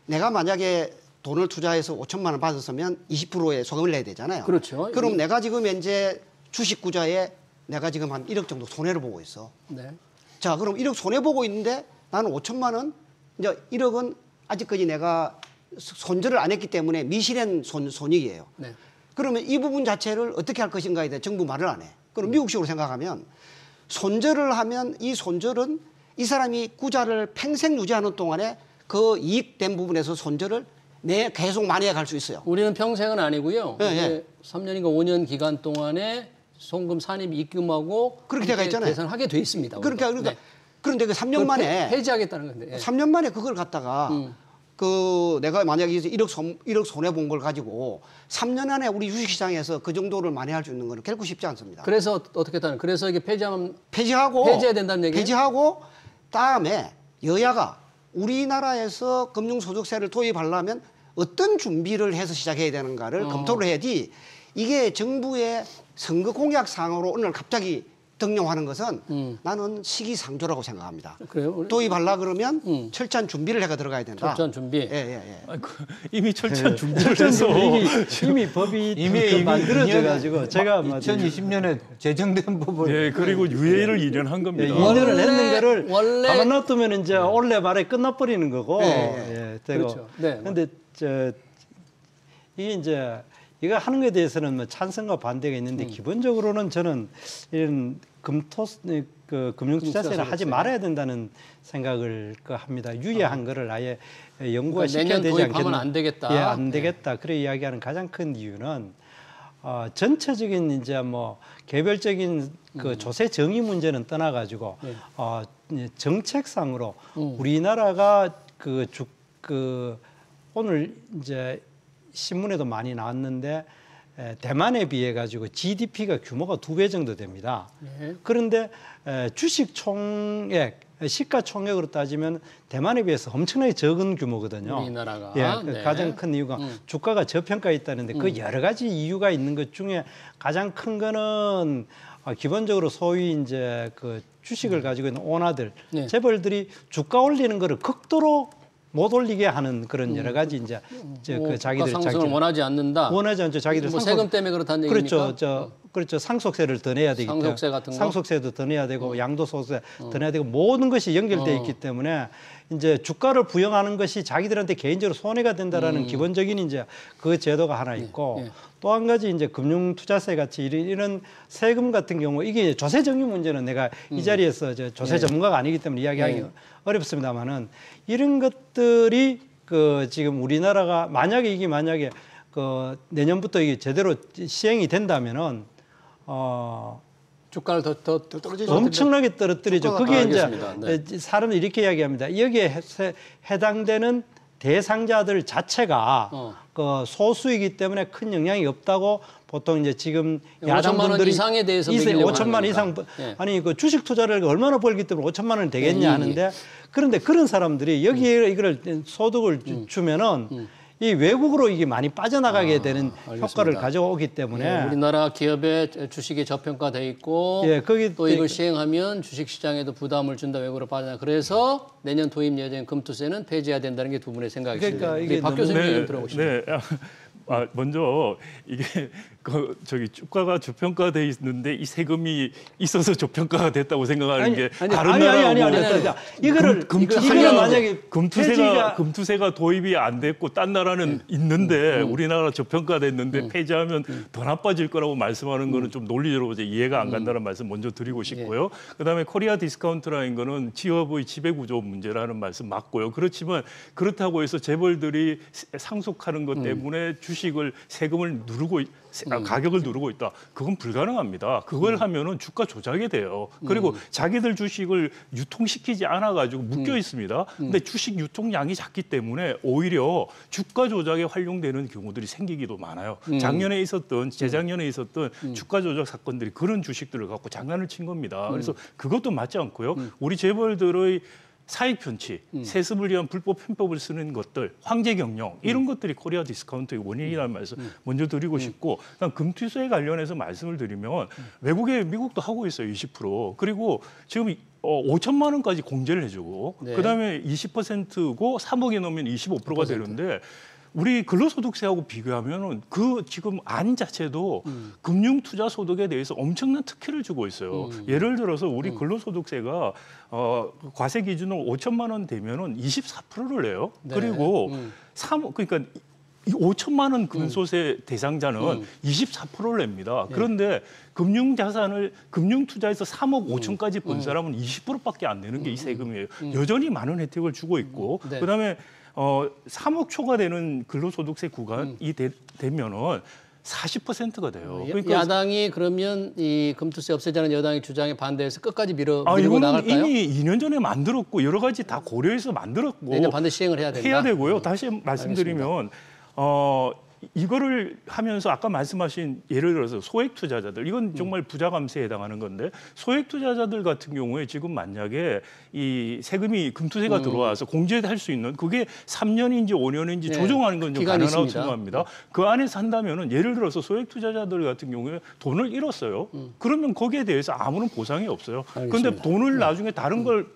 내가 만약에 돈을 투자해서 5천만 원 받았으면 20%의 소금을 내야 되잖아요. 그렇죠. 그럼 내가 지금 현재 주식 구자에 내가 지금 한 1억 정도 손해를 보고 있어. 네. 자, 그럼 1억 손해 보고 있는데 나는 5천만 원, 이제 1억은 아직까지 내가 손절을 안 했기 때문에 미실현 손익이에요. 네. 그러면 이 부분 자체를 어떻게 할 것인가에 대해 정부 말을 안 해. 그럼 미국식으로 생각하면 손절을 하면 이 손절은 이 사람이 구자를 평생 유지하는 동안에 그 이익된 부분에서 손절을 계속 만회해 갈 수 있어요. 우리는 평생은 아니고요. 예, 이제 3년인가 5년 기간 동안에 송금 산입 입금하고 그렇게 돼가 있잖아요. 계산하게 돼 있습니다. 그러니까 네. 그런데 그 3년 만에 폐지하겠다는 건데. 예. 3년 만에 그걸 갖다가 그 내가 만약에 1억 손해 본 걸 가지고 3년 안에 우리 주식시장에서 그 정도를 만회할 수 있는 건 결코 쉽지 않습니다. 그래서 어떻게 했다는? 그래서 이게 폐지하면 폐지하고 폐지해야 된다는 얘기예요? 폐지하고 다음에 여야가 우리나라에서 금융소득세를 도입하려면 어떤 준비를 해서 시작해야 되는가를 검토를 해야지 이게 정부의 선거 공약상으로 오늘 갑자기 등용하는 것은 나는 시기상조라고 생각합니다. 그래요? 도입하려 그러면 철저한 준비를 해가 들어가야 된다. 철저한 준비. 예. 아니, 이미 철저한 준비를 해서 이미 법이 이미 만들어져 가지고 제가 2020년에 제정된 부분. 예, 그리고 유예를 2년 한 겁니다. 2년을 했는 거를 원래- 가만 놔두면 이제 올해 말에 끝나버리는 거고. 예. 되고. 그렇죠. 네. 근데 이게 이제 이거 하는 것에 대해서는 뭐 찬성과 반대가 있는데 기본적으로는 저는 이런 금융투자세는 하지 말아야 된다는 생각을 합니다. 유예한 거를 아예 연구가 그러니까 시켜야 내년 되지 도입하면 않겠나. 안 되겠다. 예, 안 되겠다. 그래 이야기하는 가장 큰 이유는 전체적인 이제 뭐 개별적인 그 조세 정의 문제는 떠나가지고 정책상으로 우리나라가 오늘 이제 신문에도 많이 나왔는데 대만에 비해 가지고 GDP가 규모가 2배 정도 됩니다. 네. 그런데 주식 총액 시가총액으로 따지면 대만에 비해서 엄청나게 적은 규모거든요. 우리나라가. 예, 네. 가장 큰 이유가 주가가 저평가 있다는데 그 여러 가지 이유가 있는 것 중에 가장 큰 거는 기본적으로 소위 이제 그 주식을 가지고 있는 오너들, 네. 재벌들이 주가 올리는 거를 극도로 못 올리게 하는 그런 여러 가지 이제 그 자기들 상승을 자기 원하지 않는다. 원하지 않죠. 자기들 뭐 상속- 세금 때문에 그렇다는 얘기입니까? 그렇죠. 그렇죠. 상속세를 더 내야 되기 때문에 상속세 같은 거? 상속세도 더 내야 되고 양도소득세 더 내야 되고 모든 것이 연결돼 있기 때문에 이제 주가를 부여하는 것이 자기들한테 개인적으로 손해가 된다라는 기본적인 이제 그 제도가 하나 있고 예. 또 한 가지 이제 금융투자세 같이 이런 세금 같은 경우 이게 조세 정리 문제는 내가 이 자리에서 조세 전문가가 아니기 때문에 이야기하기 어렵습니다만은 이런 것들이 그 지금 우리나라가 만약에 그 내년부터 이게 제대로 시행이 된다면은 주가를 더 떨어지죠. 엄청나게 떨어뜨리죠. 주가가 그게 이제 알겠습니다. 사람들이 이렇게 이야기합니다. 여기에 해당되는 대상자들 자체가 그 소수이기 때문에 큰 영향이 없다고 보통 이제 지금 5천만 원 야당분들이 이상에 대해서 매기려고 5천만 하는 원 이상 겁니다. 예. 아니 그 주식 투자를 얼마나 벌기 때문에 5천만 원이 되겠냐 하는데 그런데 그런 사람들이 여기에 이걸 소득을 주면은 이 외국으로 이게 많이 빠져나가게 되는 알겠습니다. 효과를 가져오기 때문에 예, 우리나라 기업의 주식이 저평가돼 있고 예, 거기 또 이걸 시행하면 주식 시장에도 부담을 준다 외국으로 빠져나. 그래서 내년 도입 예정인 금투세는 폐지해야 된다는 게 두 분의 생각이십니다. 그러니까 이게 우리 박 너무- 교수님 의견 들어보시죠. 네. 먼저 이게 저기 주가가 저평가돼 있는데 이 세금이 있어서 저평가가 됐다고 생각하는 게 다른 나라하고 이거를 금투세가 만약에 금투세가 도입이 안 됐고 딴 나라는 있는데 우리나라 저평가됐는데 폐지하면 더 나빠질 거라고 말씀하는 거는 좀 논리적으로 이제 이해가 안 간다는 말씀 먼저 드리고 싶고요. 그다음에 코리아 디스카운트라는 거는 기업의 지배구조 문제라는 말씀 맞고요. 그렇지만 그렇다고 해서 재벌들이 상속하는 것 때문에 주식을 세금을 누르고 가격을 누르고 있다. 그건 불가능합니다. 그걸 하면은 주가 조작이 돼요. 그리고 자기들 주식을 유통시키지 않아 가지고 묶여 있습니다. 근데 주식 유통량이 작기 때문에 오히려 주가 조작에 활용되는 경우들이 생기기도 많아요. 작년에 있었던 재작년에 있었던 주가 조작 사건들이 그런 주식들을 갖고 장난을 친 겁니다. 그래서 그것도 맞지 않고요. 우리 재벌들의 사익 편취, 세습을 위한 불법 편법을 쓰는 것들, 황제 경영 이런 것들이 코리아 디스카운트의 원인이라는 말씀 먼저 드리고 싶고, 그다음 금투세에 관련해서 말씀을 드리면 외국에 미국도 하고 있어요 20%. 그리고 지금 5천만 원까지 공제를 해주고, 네. 그다음에 20%고 3억이 넘으면 25%가 되는데. 우리 근로소득세하고 비교하면은 그 지금 안 자체도 금융투자소득에 대해서 엄청난 특혜를 주고 있어요. 예를 들어서 우리 근로소득세가 과세 기준으로 5천만 원 되면은 24%를 내요. 네. 그리고 그러니까 5천만 원 근소세 대상자는 24%를 냅니다. 그런데 금융투자에서 3억 5천까지 번 사람은 20%밖에 안 내는 게 이 세금이에요. 여전히 많은 혜택을 주고 있고, 네. 그다음에 3억 초과되는 근로소득세 구간이 되면은 40%가 돼요. 그러니까 야당이 그러면 이 금투세 없애자는 여당의 주장에 반대해서 끝까지 밀고 이거는 나갈까요? 이미 2년 전에 만들었고 여러 가지 다 고려해서 만들었고 내년 반드시 시행을 해야 된다. 해야 되고요. 다시 말씀드리면 이거를 하면서 아까 말씀하신 예를 들어서 소액 투자자들, 이건 정말 부자 감세에 해당하는 건데, 소액 투자자들 같은 경우에 지금 만약에 이 세금이 금투세가 들어와서 공제할 수 있는, 그게 3년인지 5년인지 네, 조정하는 건 좀 기간이 가능하다고 있습니다. 생각합니다. 그 안에서 한다면은 예를 들어서 소액 투자자들 같은 경우에 돈을 잃었어요. 그러면 거기에 대해서 아무런 보상이 없어요. 그런데 돈을 나중에 다른 걸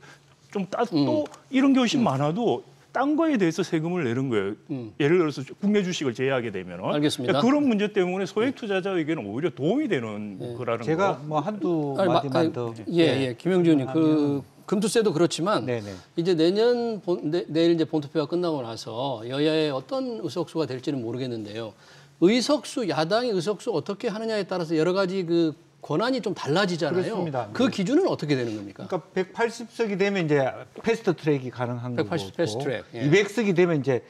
좀 또 이런 게 훨씬 많아도 딴 거에 대해서 세금을 내는 거예요. 예를 들어서 국내 주식을 제외하게 되면. 알겠습니다. 그런 문제 때문에 소액 투자자에게는 오히려 도움이 되는 거라는 제가 거. 뭐 한두 마디만 더. 예, 김영주 의원님, 그 금투세도 그렇지만 네네. 이제 내일 이제 본투표가 끝나고 나서 여야의 어떤 의석수가 될지는 모르겠는데요. 야당의 의석수 어떻게 하느냐에 따라서 여러 가지 그 권한이 좀 달라지잖아요. 그렇습니다. 그 기준은 어떻게 되는 겁니까? 그러니까 180석이 되면 이제 패스트 트랙이 가능한 거고, 180 패스트 트랙, 예. 200석이 되면 이제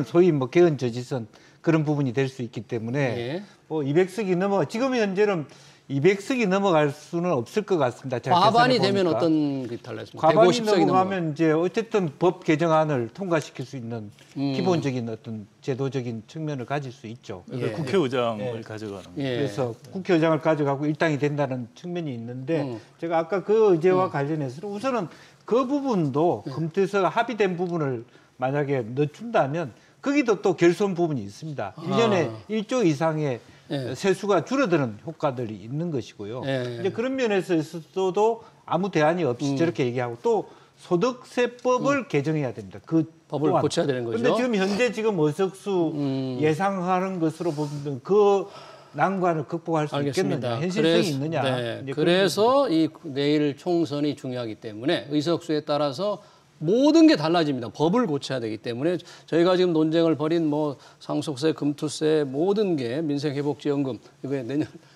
소위 개헌 저지선 그런 부분이 될 수 있기 때문에 예. 뭐 200석이 넘어 지금 현재는 200석이 넘어갈 수는 없을 것 같습니다. 제가 과반이 계산해 되면 보니까. 어떤 게 달라집니까? 과반이 150석이 넘어가면 이제 어쨌든 법 개정안을 통과시킬 수 있는 기본적인 어떤 제도적인 측면을 가질 수 있죠. 그러니까 국회의장을 가져가는 거예요. 예. 그래서 국회의장을 가져가고 일당이 된다는 측면이 있는데 제가 아까 그 의제와 관련해서는 우선은 그 부분도 검토해서 합의된 부분을 만약에 넣어준다면 거기도 또 결손 부분이 있습니다. 1년에 1조 이상의 세수가 줄어드는 효과들이 있는 것이고요. 이제 그런 면에서 있어도 아무 대안이 없이 저렇게 얘기하고 또 소득세법을 개정해야 됩니다. 그 법을 또한. 고쳐야 되는 거죠. 그런데 지금 현재 지금 의석수 예상하는 것으로 보면 그 난관을 극복할 수 있겠느냐, 현실성이 있느냐. 네. 이제 그래서 이 내일 총선이 중요하기 때문에 의석수에 따라서 모든 게 달라집니다. 법을 고쳐야 되기 때문에 저희가 지금 논쟁을 벌인 뭐 상속세, 금투세 모든 게 민생회복지원금 이거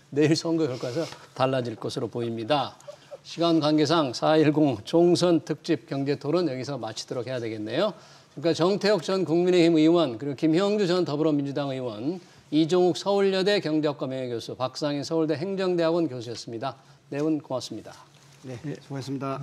내일 선거 결과에서 달라질 것으로 보입니다. 시간 관계상 4.10 총선 특집 경제토론 여기서 마치도록 해야 되겠네요. 그러니까 정태욱 전 국민의힘 의원 그리고 김형주 전 더불어민주당 의원, 이종욱 서울여대 경제학과 명예교수, 박상인 서울대 행정대학원 교수였습니다. 네 분 고맙습니다. 네, 수고하셨습니다.